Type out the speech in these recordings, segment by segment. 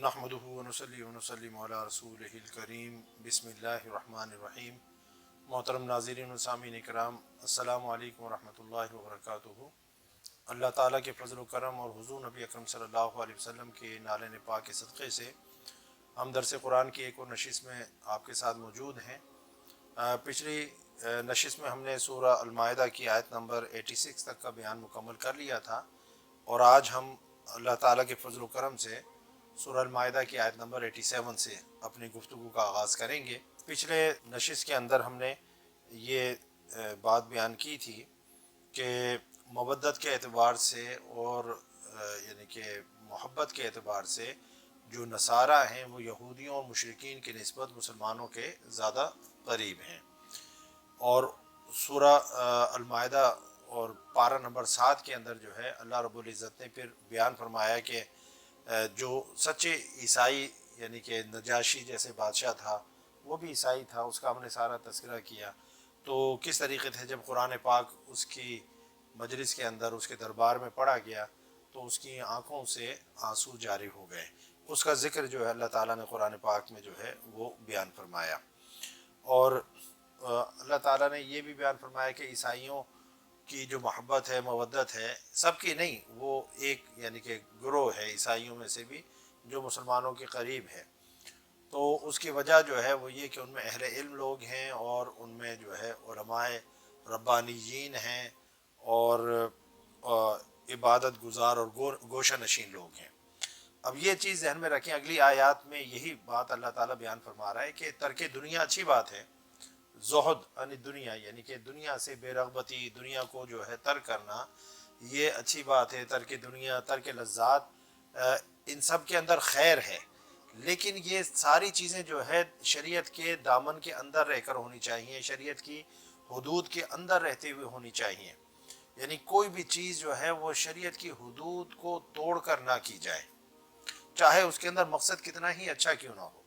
نحمدہ ونصلی ونسلم علی رسولہ الکریم بسم اللہ الرحمن الرحیم۔ محترم ناظرین و سامعین کرام، السلام علیکم ورحمۃ اللہ وبرکاتہ۔ اللہ تعالیٰ کے فضل و کرم اور حضور نبی اکرم صلی اللہ علیہ وسلم کے نالین پاک کے صدقے سے ہم درس قرآن کی ایک اور نشست میں آپ کے ساتھ موجود ہیں۔ پچھلی نشست میں ہم نے سورہ المائدہ کی آیت نمبر 86 تک کا بیان مکمل کر لیا تھا، اور آج ہم اللہ تعالیٰ کے فضل و کرم سے سورہ المائدہ کی آیت نمبر 87 سے اپنی گفتگو کا آغاز کریں گے۔ پچھلے نشست کے اندر ہم نے یہ بات بیان کی تھی کہ مودت کے اعتبار سے اور یعنی کہ محبت کے اعتبار سے جو نصارہ ہیں وہ یہودیوں اور مشرکین کی نسبت مسلمانوں کے زیادہ قریب ہیں، اور سورہ المائدہ اور پارہ نمبر 7 کے اندر جو ہے اللہ رب العزت نے پھر بیان فرمایا کہ جو سچے عیسائی یعنی کہ نجاشی جیسے بادشاہ تھا وہ بھی عیسائی تھا، اس کا ہم نے سارا تذکرہ کیا۔ تو کس طریقے سے جب قرآن پاک اس کی مجلس کے اندر اس کے دربار میں پڑھا گیا تو اس کی آنکھوں سے آنسو جاری ہو گئے، اس کا ذکر جو ہے اللہ تعالیٰ نے قرآن پاک میں جو ہے وہ بیان فرمایا۔ اور اللہ تعالیٰ نے یہ بھی بیان فرمایا کہ عیسائیوں کی جو محبت ہے مودت ہے سب کی نہیں، وہ ایک یعنی کہ گروہ ہے عیسائیوں میں سے بھی جو مسلمانوں کے قریب ہے۔ تو اس کی وجہ جو ہے وہ یہ کہ ان میں اہل علم لوگ ہیں اور ان میں جو ہے علماء ربانیین ہیں اور عبادت گزار اور گوشہ نشین لوگ ہیں۔ اب یہ چیز ذہن میں رکھیں، اگلی آیات میں یہی بات اللہ تعالیٰ بیان فرما رہا ہے کہ ترک دنیا اچھی بات ہے، زہد یعنی دنیا یعنی کہ دنیا سے بے رغبتی، دنیا کو جو ہے ترک کرنا یہ اچھی بات ہے۔ ترک دنیا، ترک لذات، ان سب کے اندر خیر ہے، لیکن یہ ساری چیزیں جو ہے شریعت کے دامن کے اندر رہ کر ہونی چاہیے، شریعت کی حدود کے اندر رہتے ہوئے ہونی چاہیے۔ یعنی کوئی بھی چیز جو ہے وہ شریعت کی حدود کو توڑ کر نہ کی جائے، چاہے اس کے اندر مقصد کتنا ہی اچھا کیوں نہ ہو،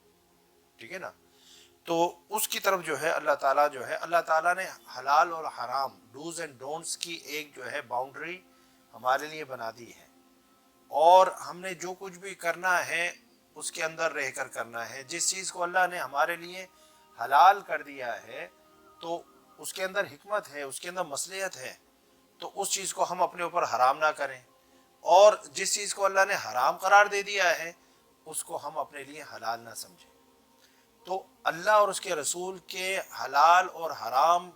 ٹھیک ہے نا۔ تو اس کی طرف جو ہے اللہ تعالیٰ نے حلال اور حرام، ڈوز اینڈ ڈونٹس کی ایک جو ہے باؤنڈری ہمارے لیے بنا دی ہے، اور ہم نے جو کچھ بھی کرنا ہے اس کے اندر رہ کر کرنا ہے۔ جس چیز کو اللہ نے ہمارے لیے حلال کر دیا ہے تو اس کے اندر حکمت ہے، اس کے اندر مصلحت ہے، تو اس چیز کو ہم اپنے اوپر حرام نہ کریں، اور جس چیز کو اللہ نے حرام قرار دے دیا ہے اس کو ہم اپنے لیے حلال نہ سمجھیں۔ تو اللہ اور اس کے رسول کے حلال اور حرام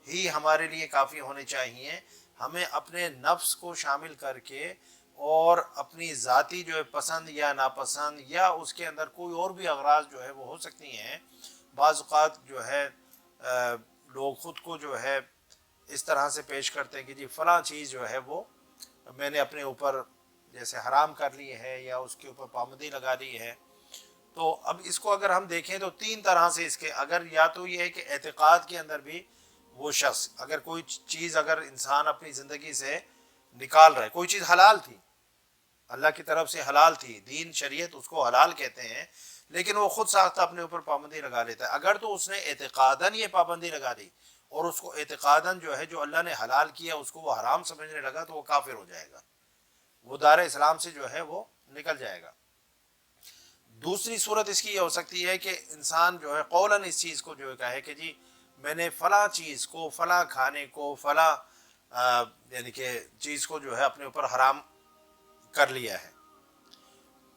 ہی ہمارے لیے کافی ہونے چاہیے۔ ہمیں اپنے نفس کو شامل کر کے اور اپنی ذاتی جو ہے پسند یا ناپسند یا اس کے اندر کوئی اور بھی اغراض جو ہے وہ ہو سکتی ہیں۔ بعض اوقات جو ہے لوگ خود کو جو ہے اس طرح سے پیش کرتے ہیں کہ جی فلاں چیز جو ہے وہ میں نے اپنے اوپر جیسے حرام کر لی ہے یا اس کے اوپر پابندی لگا دی ہے۔ تو اب اس کو اگر ہم دیکھیں تو تین طرح سے اس کے، اگر یا تو یہ ہے کہ اعتقاد کے اندر بھی وہ شخص اگر کوئی چیز اگر انسان اپنی زندگی سے نکال رہا ہے، کوئی چیز حلال تھی، اللہ کی طرف سے حلال تھی، دین شریعت اس کو حلال کہتے ہیں، لیکن وہ خود ساختہ اپنے اوپر پابندی لگا لیتا ہے، اگر تو اس نے اعتقاداً یہ پابندی لگا دی اور اس کو اعتقاداً جو ہے جو اللہ نے حلال کیا اس کو وہ حرام سمجھنے لگا تو وہ کافر ہو جائے گا، وہ دار اسلام سے جو ہے وہ نکل جائے گا۔ دوسری صورت اس کی یہ ہو سکتی ہے کہ انسان جو ہے قولاً اس چیز کو جو ہے کہے کہ جی میں نے فلاں چیز کو، فلاں کھانے کو، فلاں یعنی کہ چیز کو جو ہے اپنے اوپر حرام کر لیا ہے،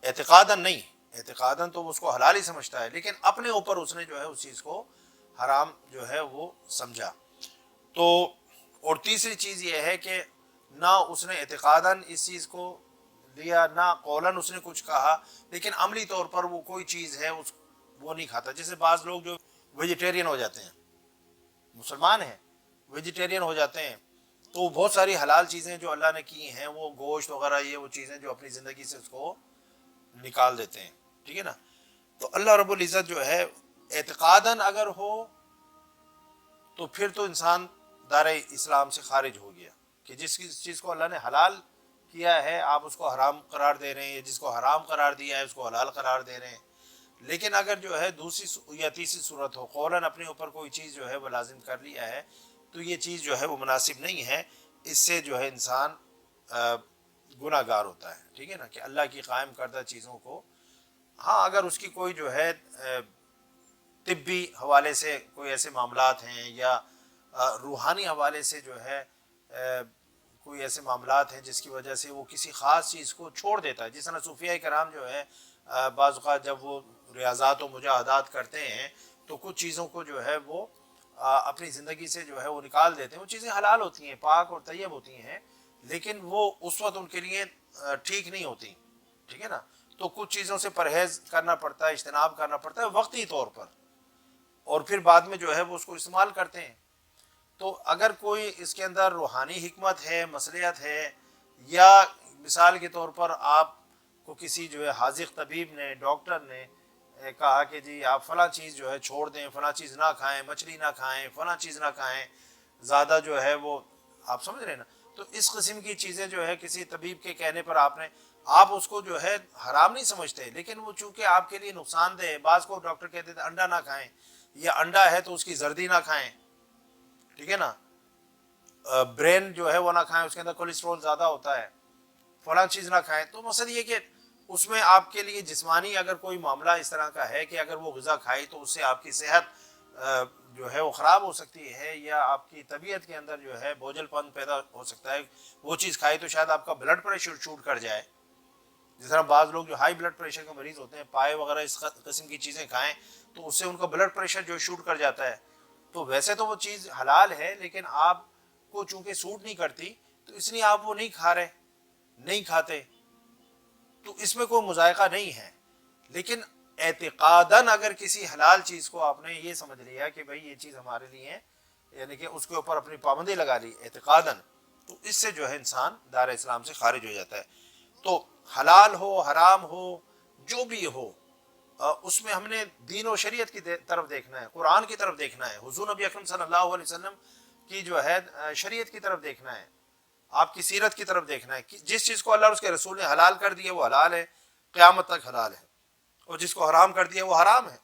اعتقاداً نہیں، اعتقاداً تو اس کو حلال ہی سمجھتا ہے، لیکن اپنے اوپر اس نے جو ہے اس چیز کو حرام جو ہے وہ سمجھا۔ تو اور تیسری چیز یہ ہے کہ نہ اس نے اعتقاداً اس چیز کو لیا، نہ قولاً اس نے کچھ کہا، لیکن عملی طور پر وہ کوئی چیز ہے وہ نہیں کھاتا۔ جیسے بعض لوگ جو ویجیٹیرین ہو جاتے ہیں، مسلمان ہیں ویجیٹیرین ہو جاتے ہیں، تو بہت ساری حلال چیزیں جو اللہ نے کی ہیں وہ گوشت وغیرہ یہ وہ چیزیں جو اپنی زندگی سے اس کو نکال دیتے ہیں، ٹھیک ہے نا۔ تو اللہ رب العزت جو ہے اعتقاداً اگر ہو تو پھر تو انسان دار اسلام سے خارج ہو گیا، کہ جس چیز کو اللہ نے حلال کیا ہے آپ اس کو حرام قرار دے رہے ہیں، جس کو حرام قرار دیا ہے اس کو حلال قرار دے رہے ہیں۔ لیکن اگر جو ہے دوسری یا تیسری صورت ہو، قولاً اپنے اوپر کوئی چیز جو ہے وہ لازم کر لیا ہے، تو یہ چیز جو ہے وہ مناسب نہیں ہے، اس سے جو ہے انسان گناہ گار ہوتا ہے، ٹھیک ہے نا، کہ اللہ کی قائم کردہ چیزوں کو ہاں اگر اس کی کوئی جو ہے طبی حوالے سے کوئی ایسے معاملات ہیں یا روحانی حوالے سے جو ہے کوئی ایسے معاملات ہیں جس کی وجہ سے وہ کسی خاص چیز کو چھوڑ دیتا ہے، جس طرح صوفیہ کرام جو ہے بعض اوقات جب وہ ریاضات و مجاہدات کرتے ہیں تو کچھ چیزوں کو جو ہے وہ اپنی زندگی سے جو ہے وہ نکال دیتے ہیں، وہ چیزیں حلال ہوتی ہیں، پاک اور طیب ہوتی ہیں، لیکن وہ اس وقت ان کے لیے ٹھیک نہیں ہوتی، ٹھیک ہے نا، تو کچھ چیزوں سے پرہیز کرنا پڑتا ہے، اجتناب کرنا پڑتا ہے وقتی طور پر، اور پھر بعد میں جو ہے وہ اس کو استعمال کرتے ہیں۔ تو اگر کوئی اس کے اندر روحانی حکمت ہے، مصلحت ہے، یا مثال کے طور پر آپ کو کسی جو ہے حاذق طبیب نے، ڈاکٹر نے کہا کہ جی آپ فلاں چیز جو ہے چھوڑ دیں، فلاں چیز نہ کھائیں، مچھلی نہ کھائیں، فلاں چیز نہ کھائیں، زیادہ جو ہے وہ، آپ سمجھ رہے ہیں نا، تو اس قسم کی چیزیں جو ہے کسی طبیب کے کہنے پر آپ اس کو جو ہے حرام نہیں سمجھتے، لیکن وہ چونکہ آپ کے لیے نقصان دہ ہے، بعض کو ڈاکٹر کہتے تھے انڈا نہ کھائیں، یا انڈا ہے تو اس کی زردی نہ کھائیں، ٹھیک ہے نا، برین جو ہے وہ نہ کھائیں، اس کے اندر کولیسٹرول زیادہ ہوتا ہے، فلاں چیز نہ کھائیں۔ تو مقصد یہ کہ اس میں آپ کے لیے جسمانی اگر کوئی معاملہ اس طرح کا ہے کہ اگر وہ غذا کھائی تو اس سے آپ کی صحت جو ہے وہ خراب ہو سکتی ہے، یا آپ کی طبیعت کے اندر جو ہے بوجھل پن پیدا ہو سکتا ہے، وہ چیز کھائی تو شاید آپ کا بلڈ پریشر شوٹ کر جائے، جس طرح بعض لوگ جو ہائی بلڈ پریشر کے مریض ہوتے ہیں پائے وغیرہ اس قسم کی چیزیں کھائیں تو اس سے ان کا بلڈ پریشر جو شوٹ کر جاتا ہے۔ تو ویسے تو وہ چیز حلال ہے، لیکن آپ کو چونکہ سوٹ نہیں کرتی تو اس لیے آپ وہ نہیں کھا رہے، نہیں کھاتے، تو اس میں کوئی مذائقہ نہیں ہے۔ لیکن اعتقاداً اگر کسی حلال چیز کو آپ نے یہ سمجھ لیا کہ بھئی یہ چیز ہمارے لیے ہے، یعنی کہ اس کے اوپر اپنی پابندی لگا لی اعتقاداً، تو اس سے جو ہے انسان دار اسلام سے خارج ہو جاتا ہے۔ تو حلال ہو، حرام ہو، جو بھی ہو، اس میں ہم نے دین و شریعت کی طرف دیکھنا ہے، قرآن کی طرف دیکھنا ہے، حضور نبی اکرم صلی اللہ علیہ وسلم کی جو ہے شریعت کی طرف دیکھنا ہے، آپ کی سیرت کی طرف دیکھنا ہے، جس چیز کو اللہ اور اس کے رسول نے حلال کر دیا وہ حلال ہے، قیامت تک حلال ہے، اور جس کو حرام کر دیا وہ حرام ہے۔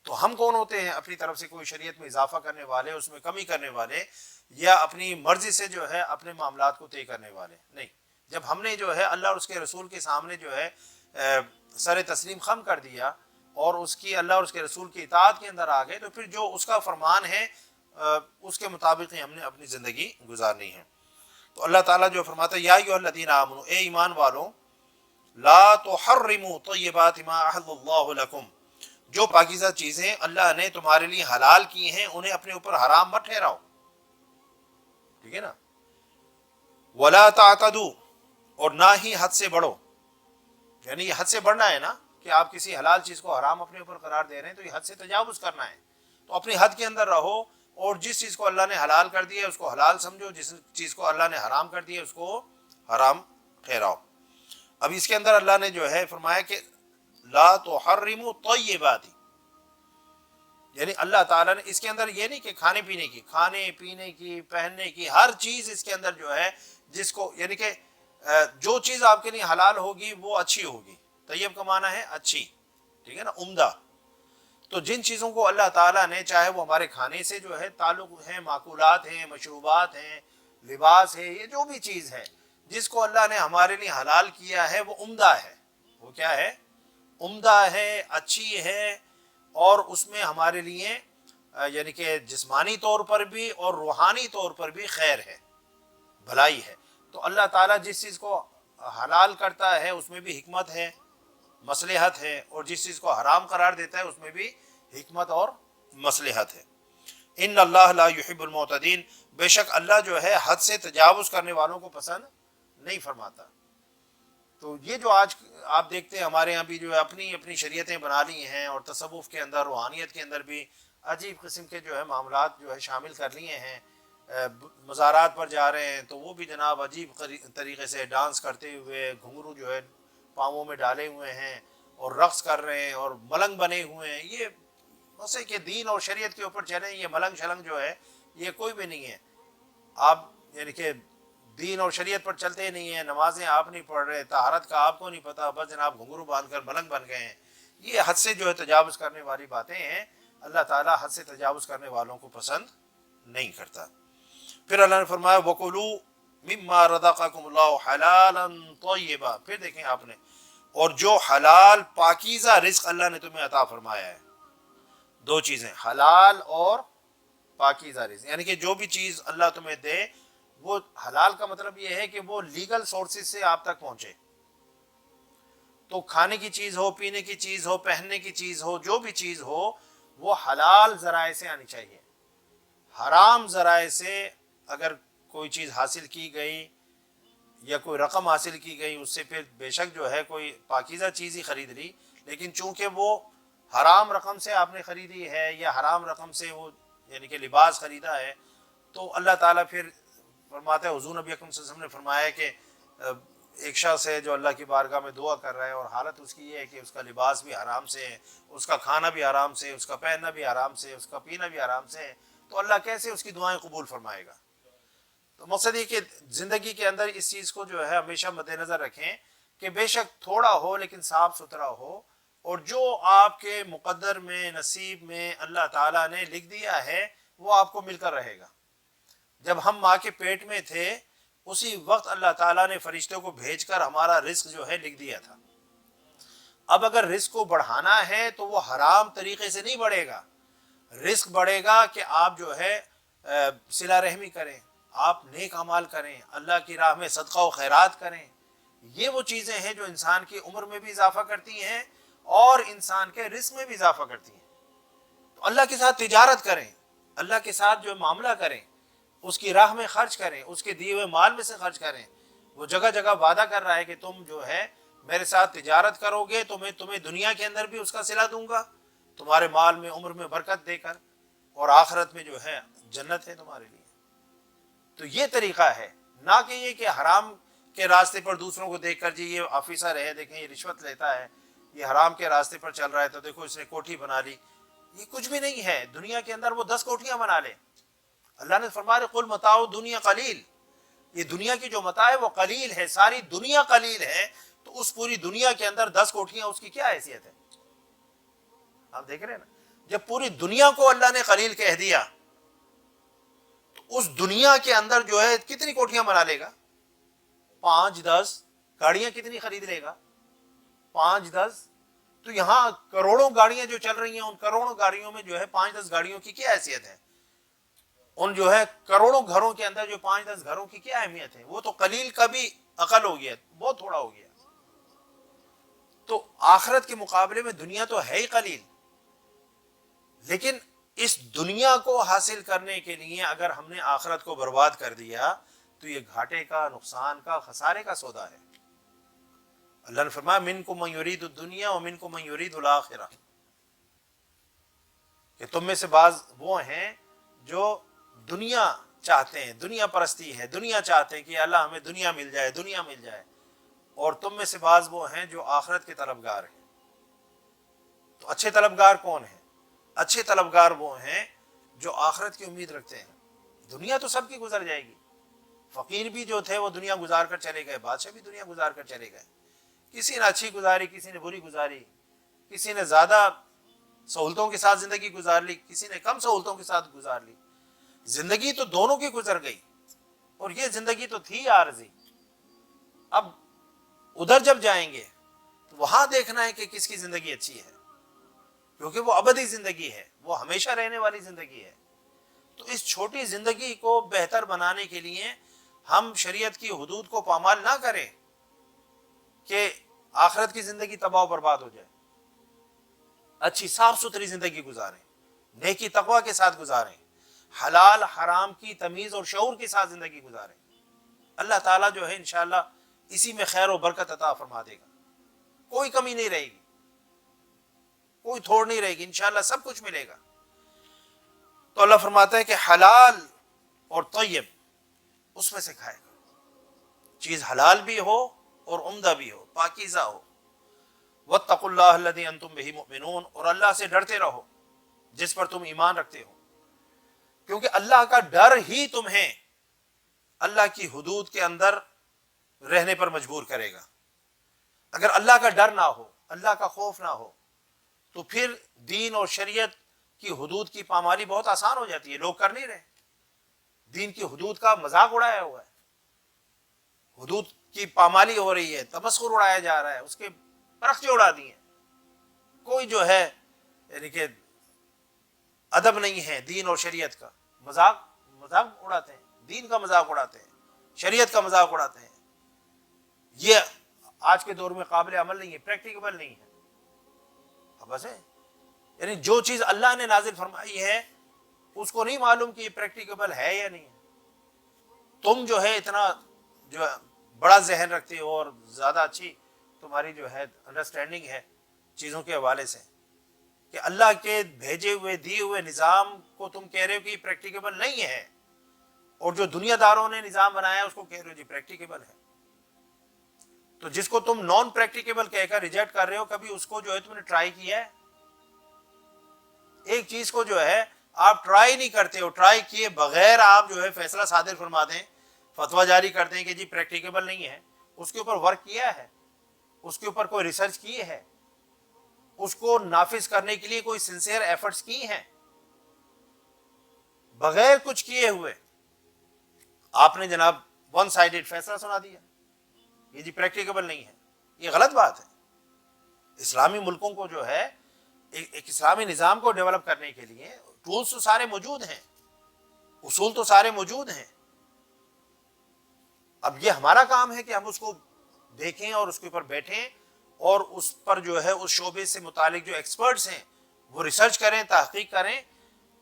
تو ہم کون ہوتے ہیں اپنی طرف سے کوئی شریعت میں اضافہ کرنے والے، اس میں کمی کرنے والے، یا اپنی مرضی سے جو ہے اپنے معاملات کو طے کرنے والے؟ نہیں، جب ہم نے جو ہے اللہ اور اس کے رسول کے سامنے جو ہے سر تسلیم خم کر دیا اور اس کی اللہ اور اس کے رسول کی اطاعت کے اندر آ گئے، تو پھر جو اس کا فرمان ہے اس کے مطابق ہی ہم نے اپنی زندگی گزارنی ہے۔ تو اللہ تعالیٰ جو فرماتا ہے یا ایھا الذین آمنوا، اے ایمان والوں، لا تحرموا طیبات ما احل اللہ لکم، جو پاکیزہ چیزیں اللہ نے تمہارے لیے حلال کی ہیں انہیں اپنے اوپر حرام مت ٹھہراؤ، ٹھیک ہے نا، ولا تعتدوا، اور نہ ہی حد سے بڑھو، یعنی یہ حد سے بڑھنا ہے نا کہ آپ کسی حلال چیز کو حرام اپنے اوپر قرار دے رہے ہیں، تو یہ حد سے تجاوز کرنا ہے، تو اپنی حد کے اندر رہو، اور جس چیز کو اللہ نے حلال کر دیا ہے اس کو حلال سمجھو، جس چیز کو اللہ نے حرام کر دیا ہے اس کو حرام ٹھہراؤ۔ اب اس کے اندر اللہ نے جو ہے فرمایا کہ لا تحرموا طیبات، یعنی اللہ تعالیٰ نے اس کے اندر یہ نہیں کہ کھانے پینے کی پہننے کی ہر چیز اس کے اندر جو ہے جس کو، یعنی کہ جو چیز آپ کے لیے حلال ہوگی وہ اچھی ہوگی، طیب کا معنی ہے اچھی، ٹھیک ہے نا، عمدہ۔ تو جن چیزوں کو اللہ تعالیٰ نے، چاہے وہ ہمارے کھانے سے جو ہے تعلق ہے، معقولات ہیں، مشروبات ہیں، لباس ہے، یہ جو بھی چیز ہے جس کو اللہ نے ہمارے لیے حلال کیا ہے وہ عمدہ ہے، وہ کیا ہے؟ عمدہ ہے، اچھی ہے، اور اس میں ہمارے لیے یعنی کہ جسمانی طور پر بھی اور روحانی طور پر بھی خیر ہے، بھلائی ہے۔ تو اللہ تعالیٰ جس چیز کو حلال کرتا ہے اس میں بھی حکمت ہے، مصلحت ہے، اور جس چیز کو حرام قرار دیتا ہے اس میں بھی حکمت اور مصلحت ہے۔ ان اللہ لا یحب المعتدین، بے شک اللہ جو ہے حد سے تجاوز کرنے والوں کو پسند نہیں فرماتا۔ تو یہ جو آج آپ دیکھتے ہیں ہمارے یہاں بھی جو ہے اپنی اپنی شریعتیں بنا لی ہیں، اور تصوف کے اندر، روحانیت کے اندر بھی عجیب قسم کے جو ہے معاملات جو ہے شامل کر لیے ہیں، مزارات پر جا رہے ہیں تو وہ بھی جناب عجیب طریقے سے ڈانس کرتے ہوئے، گھنگرو جو ہے پاؤں میں ڈالے ہوئے ہیں اور رقص کر رہے ہیں اور ملنگ بنے ہوئے ہیں۔ یہ ویسے کہ دین اور شریعت کے اوپر چلیں، یہ ملنگ شلنگ جو ہے یہ کوئی بھی نہیں ہے۔ آپ یعنی کہ دین اور شریعت پر چلتے نہیں ہیں، نمازیں آپ نہیں پڑھ رہے، طہارت کا آپ کو نہیں پتہ، بس جناب گھنگرو باندھ کر ملنگ بن گئے ہیں، یہ حد سے جو ہے تجاوز کرنے والی باتیں ہیں۔ اللہ تعالیٰ حد سے تجاوز کرنے والوں کو پسند نہیں کرتا۔ پھر اللہ نے فرمایا وَكُلُوا مِمَّا رَزَقَكُمُ اللَّهُ حَلَالًا طَيِّبًا، پھر دیکھیں آپ نے اور جو حلال پاکیزہ رزق اللہ نے تمہیں عطا فرمایا ہے. دو چیزیں، حلال اور پاکیزہ رزق، یعنی کہ جو بھی چیز اللہ تمہیں دے وہ حلال کا مطلب یہ ہے کہ وہ لیگل سورسز سے آپ تک پہنچے. تو کھانے کی چیز ہو، پینے کی چیز ہو، پہننے کی چیز ہو، جو بھی چیز ہو وہ حلال ذرائع سے آنی چاہیے. حرام ذرائع سے اگر کوئی چیز حاصل کی گئی یا کوئی رقم حاصل کی گئی، اس سے پھر بے شک جو ہے کوئی پاکیزہ چیز ہی خرید لی، لیکن چونکہ وہ حرام رقم سے آپ نے خریدی ہے یا حرام رقم سے وہ یعنی کہ لباس خریدا ہے، تو اللہ تعالیٰ پھر فرماتا ہے، حضور نبی اکرم صلی اللہ علیہ وسلم نے فرمایا کہ ایک شخص ہے جو اللہ کی بارگاہ میں دعا کر رہا ہے اور حالت اس کی یہ ہے کہ اس کا لباس بھی حرام سے ہے، اس کا کھانا بھی حرام سے، اس کا پہننا بھی حرام سے، اس کا پینا بھی حرام سے ہے، تو اللہ کیسے اس کی دعائیں قبول فرمائے گا؟ تو مقصد یہ کہ زندگی کے اندر اس چیز کو جو ہے ہمیشہ مد نظر رکھیں کہ بے شک تھوڑا ہو لیکن صاف ستھرا ہو، اور جو آپ کے مقدر میں، نصیب میں اللہ تعالیٰ نے لکھ دیا ہے وہ آپ کو مل کر رہے گا. جب ہم ماں کے پیٹ میں تھے اسی وقت اللہ تعالیٰ نے فرشتوں کو بھیج کر ہمارا رزق جو ہے لکھ دیا تھا. اب اگر رزق کو بڑھانا ہے تو وہ حرام طریقے سے نہیں بڑھے گا. رزق بڑھے گا کہ آپ جو ہے صلہ رحمی کریں، آپ نیک اعمال کریں، اللہ کی راہ میں صدقہ و خیرات کریں. یہ وہ چیزیں ہیں جو انسان کی عمر میں بھی اضافہ کرتی ہیں اور انسان کے رزق میں بھی اضافہ کرتی ہیں. تو اللہ کے ساتھ تجارت کریں، اللہ کے ساتھ جو معاملہ کریں، اس کی راہ میں خرچ کریں، اس کے دیے ہوئے مال میں سے خرچ کریں. وہ جگہ جگہ وعدہ کر رہا ہے کہ تم جو ہے میرے ساتھ تجارت کرو گے تو میں تمہیں دنیا کے اندر بھی اس کا صلہ دوں گا، تمہارے مال میں، عمر میں برکت دے کر، اور آخرت میں جو ہے جنت ہے تمہارے لیے. تو یہ طریقہ ہے، نہ کہ یہ کہ حرام کے راستے پر دوسروں کو دیکھ کر جی یہ آفیسر ہے، دیکھیں یہ رشوت لیتا ہے، یہ حرام کے راستے پر چل رہا ہے تو دیکھو اس نے کوٹھی بنا لی. یہ کچھ بھی نہیں ہے. دنیا کے اندر وہ 10 کوٹھیاں بنا لے. اللہ نے فرمایا قل متاع دنیا قلیل، یہ دنیا کی جو متاع ہے وہ قلیل ہے، ساری دنیا قلیل ہے، تو اس پوری دنیا کے اندر 10 کوٹھیاں اس کی کیا حیثیت ہے؟ آپ دیکھ رہے ہیں نا، جب پوری دنیا کو اللہ نے قلیل کہہ دیا تو اس دنیا کے اندر جو ہے کتنی کوٹھیاں بنا لے گا؟ 5-10 گاڑیاں کتنی خرید لے گا؟ 5-10. تو یہاں کروڑوں گاڑیاں جو چل رہی ہیں، ان کروڑوں گاڑیوں میں جو ہے 5-10 گاڑیوں کی کیا حیثیت ہے؟ ان جو ہے کروڑوں گھروں کے اندر جو 5-10 گھروں کی کیا اہمیت ہے؟ وہ تو قلیل کا بھی اقل ہو گیا، بہت تھوڑا ہو گیا. تو آخرت کے مقابلے میں دنیا تو ہے ہی قلیل، لیکن اس دنیا کو حاصل کرنے کے لیے اگر ہم نے آخرت کو برباد کر دیا تو یہ گھاٹے کا، نقصان کا، خسارے کا سودا ہے. اللہ نے فرمایا منکم من یرید الدنیا ومنکم من یرید الآخرہ، کہ تم میں سے بعض وہ ہیں جو دنیا چاہتے ہیں، دنیا پرستی ہے، دنیا چاہتے ہیں کہ اللہ ہمیں دنیا مل جائے، دنیا مل جائے، اور تم میں سے بعض وہ ہیں جو آخرت کے طلبگار ہیں. تو اچھے طلبگار کون ہیں؟ اچھے طلبگار وہ ہیں جو آخرت کی امید رکھتے ہیں. دنیا تو سب کی گزر جائے گی. فقیر بھی جو تھے وہ دنیا گزار کر چلے گئے، بادشاہ بھی دنیا گزار کر چلے گئے. کسی نے اچھی گزاری، کسی نے بری گزاری، کسی نے زیادہ سہولتوں کے ساتھ زندگی گزار لی، کسی نے کم سہولتوں کے ساتھ گزار لی. زندگی تو دونوں کی گزر گئی، اور یہ زندگی تو تھی عارضی. اب ادھر جب جائیں گے تو وہاں دیکھنا ہے کہ کس کی زندگی اچھی ہے، کیونکہ وہ ابدی زندگی ہے، وہ ہمیشہ رہنے والی زندگی ہے. تو اس چھوٹی زندگی کو بہتر بنانے کے لیے ہم شریعت کی حدود کو پامال نہ کریں کہ آخرت کی زندگی تباہ و برباد ہو جائے. اچھی صاف ستھری زندگی گزاریں، نیکی تقوی کے ساتھ گزاریں، حلال حرام کی تمیز اور شعور کے ساتھ زندگی گزاریں. اللہ تعالیٰ جو ہے انشاءاللہ اسی میں خیر و برکت عطا فرما دے گا. کوئی کمی نہیں رہے گی، کوئی تھوڑ نہیں رہے گی، انشاءاللہ سب کچھ ملے گا. تو اللہ فرماتا ہے کہ حلال اور طیب اس میں سے کھائے گا. چیز حلال بھی ہو اور عمدہ بھی ہو، پاکیزہ ہو. واتقوا اللہ الذی انتم بہ مؤمنون، اور اللہ سے ڈرتے رہو جس پر تم ایمان رکھتے ہو، کیونکہ اللہ کا ڈر ہی تمہیں اللہ کی حدود کے اندر رہنے پر مجبور کرے گا. اگر اللہ کا ڈر نہ ہو، اللہ کا خوف نہ ہو، تو پھر دین اور شریعت کی حدود کی پامالی بہت آسان ہو جاتی ہے. لوگ کر نہیں رہے، دین کی حدود کا مذاق اڑایا ہوا ہے، حدود کی پامالی ہو رہی ہے، تمسخر اڑایا جا رہا ہے، اس کے رخچے اڑا دیے. کوئی جو ہے یعنی کہ ادب نہیں ہے دین اور شریعت کا. مذاق اڑاتے ہیں, دین کا مذاق اڑاتے ہیں, شریعت کا مذاق اڑاتے ہیں. یہ آج کے دور میں قابل عمل نہیں ہے, پریکٹیکیبل نہیں ہے. اب بس ہے یعنی جو چیز اللہ نے نازل فرمائی ہے اس کو نہیں معلوم کہ یہ پریکٹیکیبل ہے یا نہیں ہے. تم جو ہے اتنا جو بڑا ذہن رکھتے ہو اور زیادہ اچھی تمہاری جو ہے انڈرسٹینڈنگ ہے چیزوں کے حوالے سے کہ اللہ کے بھیجے ہوئے دیے ہوئے نظام کو تم کہہ رہے ہو کہ یہ پریکٹیکیبل نہیں ہے, اور جو دنیا داروں نے نظام بنایا ہے اس کو کہہ رہے ہو جی پریکٹیکیبل ہے. تو جس کو تم نان پریکٹیکیبل کہہ کر ریجیکٹ کر رہے ہو, کبھی اس کو جو ہے تم نے ٹرائی کیا ہے؟ ایک چیز کو جو ہے آپ ٹرائی نہیں کرتے ہو, ٹرائی کیے بغیر آپ جو ہے فیصلہ صادر فرما دیں, فتویٰ جاری کر دیں کہ جی پریکٹیکیبل نہیں ہے. اس کے اوپر ورک کیا ہے, اس کے اوپر کوئی ریسرچ کی ہے, اس کو نافذ کرنے کے لیے کوئی سنسیئر ایفرٹس کی ہیں؟ بغیر کچھ کیے ہوئے آپ نے جناب ون سائیڈڈ فیصلہ سنا دیا یہ جی پریکٹیکیبل نہیں ہے. یہ غلط بات ہے. اسلامی ملکوں کو جو ہے ایک اسلامی نظام کو ڈیولپ کرنے کے لیے ٹولز تو سارے موجود ہیں, اصول تو سارے موجود ہیں. اب یہ ہمارا کام ہے کہ ہم اس کو دیکھیں اور اس کے اوپر بیٹھیں اور اس پر جو ہے اس شعبے سے متعلق جو ایکسپرٹس ہیں وہ ریسرچ کریں, تحقیق کریں,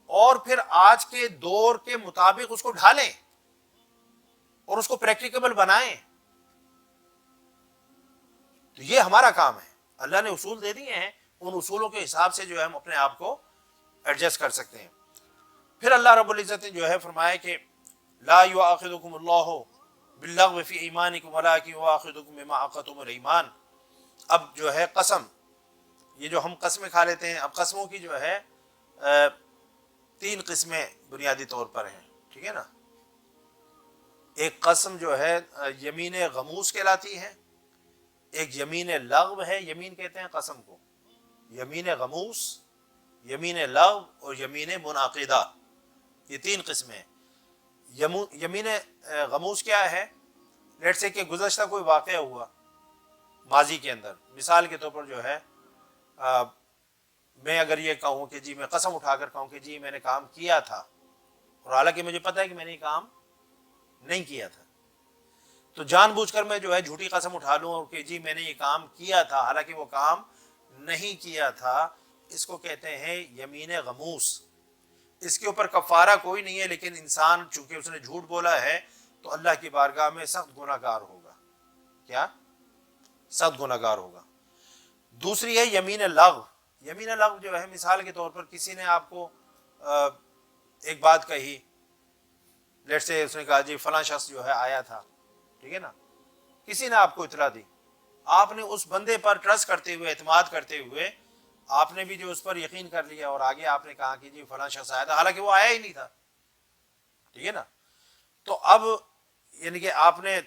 اور پھر آج کے دور کے مطابق اس کو ڈھالیں اور اس کو پریکٹیکیبل بنائیں. تو یہ ہمارا کام ہے. اللہ نے اصول دے دیے ہیں, ان اصولوں کے حساب سے جو ہے ہم اپنے آپ کو ایڈجسٹ کر سکتے ہیں. پھر اللہ رب العزت نے جو ہے فرمایا کہ لا یؤاخذکم اللہ باللغو فی ایمانکم ولکن یؤاخذکم بما عقدتم الایمان. اب جو ہے قسم, یہ جو ہم قسمیں کھا لیتے ہیں, اب قسموں کی جو ہے 3 قسمیں بنیادی طور پر ہیں, ٹھیک ہے نا. ایک قسم جو ہے یمین غموس کہلاتی ہے, ایک یمین لغو ہے, یمین کہتے ہیں قسم کو, یمین غموس, یمین لغو اور یمین منعقدہ, یہ 3 قسمیں ہیں. یمین غموس کیا ہے؟ لیٹ سے کہ گزشتہ کوئی واقعہ ہوا ماضی کے اندر, مثال کے طور پر جو ہے میں اگر یہ کہوں کہ جی میں قسم اٹھا کر کہوں کہ جی میں نے کام کیا تھا, اور حالانکہ مجھے پتہ ہے کہ میں نے یہ کام نہیں کیا تھا, تو جان بوجھ کر میں جو ہے جھوٹی قسم اٹھا لوں اور کہ جی میں نے یہ کام کیا تھا حالانکہ وہ کام نہیں کیا تھا, اس کو کہتے ہیں یمین غموس. اس کے اوپر کفارہ کوئی نہیں ہے, لیکن انسان چونکہ اس نے جھوٹ بولا ہے تو اللہ کی بارگاہ میں سخت گناہ گار ہوگا. کیا؟ سخت گناہ گار ہوگا. دوسری ہے یمین لغو. یمین لغو جو ہے مثال کے طور پر کسی نے آپ کو ایک بات کہی, لیٹ سے اس نے کہا جی فلاں شخص جو ہے آیا تھا, ٹھیک ہے نا, کسی نے آپ کو اطلاع دی, آپ نے اس بندے پر ٹرسٹ کرتے ہوئے, اعتماد کرتے ہوئے آپ نے بھی جو اس پر یقین کر لیا اور آگے آپ نے کہا کہ جی فلاں شخص آیا تھا, حالانکہ وہ آیا ہی نہیں تھا, ٹھیک ہے نا. تو اب یعنی کہ آپ نے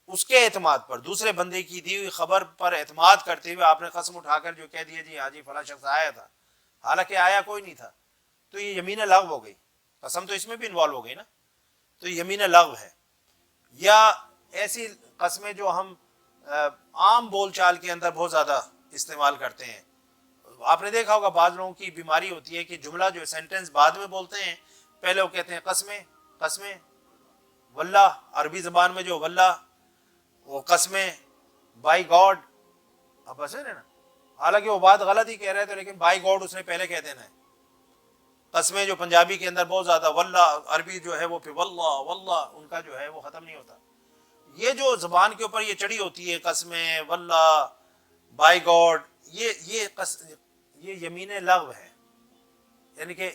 اس کے اعتماد پر, دوسرے بندے کی دی ہوئی خبر پر اعتماد کرتے ہوئے آپ نے قسم اٹھا کر جو کہہ دیا جی ہاں جی فلاں شخص آیا تھا, حالانکہ آیا کوئی نہیں تھا, تو یہ یمین لغو ہو گئی. قسم تو اس میں بھی انوالو ہو گئی نا, تو یمین لغو ہے. یا ایسی قسمیں جو ہم عام بول چال کے اندر بہت زیادہ استعمال کرتے ہیں. آپ نے دیکھا ہوگا بعض لوگوں کی بیماری ہوتی ہے کہ جملہ جو سینٹنس بعد میں بولتے ہیں, پہلے وہ کہتے ہیں قسمیں قسمیں, واللہ, عربی زبان میں جو واللہ, وہ قسمیں, بائی گاڈ. اب بس ہے نا, حالانکہ وہ بات غلط ہی کہہ رہے تھے لیکن بائی گاڈ اس نے پہلے کہہ دینا ہے. قسمیں جو پنجابی کے اندر بہت زیادہ, واللہ, عربی جو ہے وہ پھر واللہ واللہ ان کا جو ہے وہ ختم نہیں ہوتا. یہ جو زبان کے اوپر یہ چڑی ہوتی ہے قسمیں, واللہ, بائی گاڈ, یہ یمین لغو ہے. یعنی کہ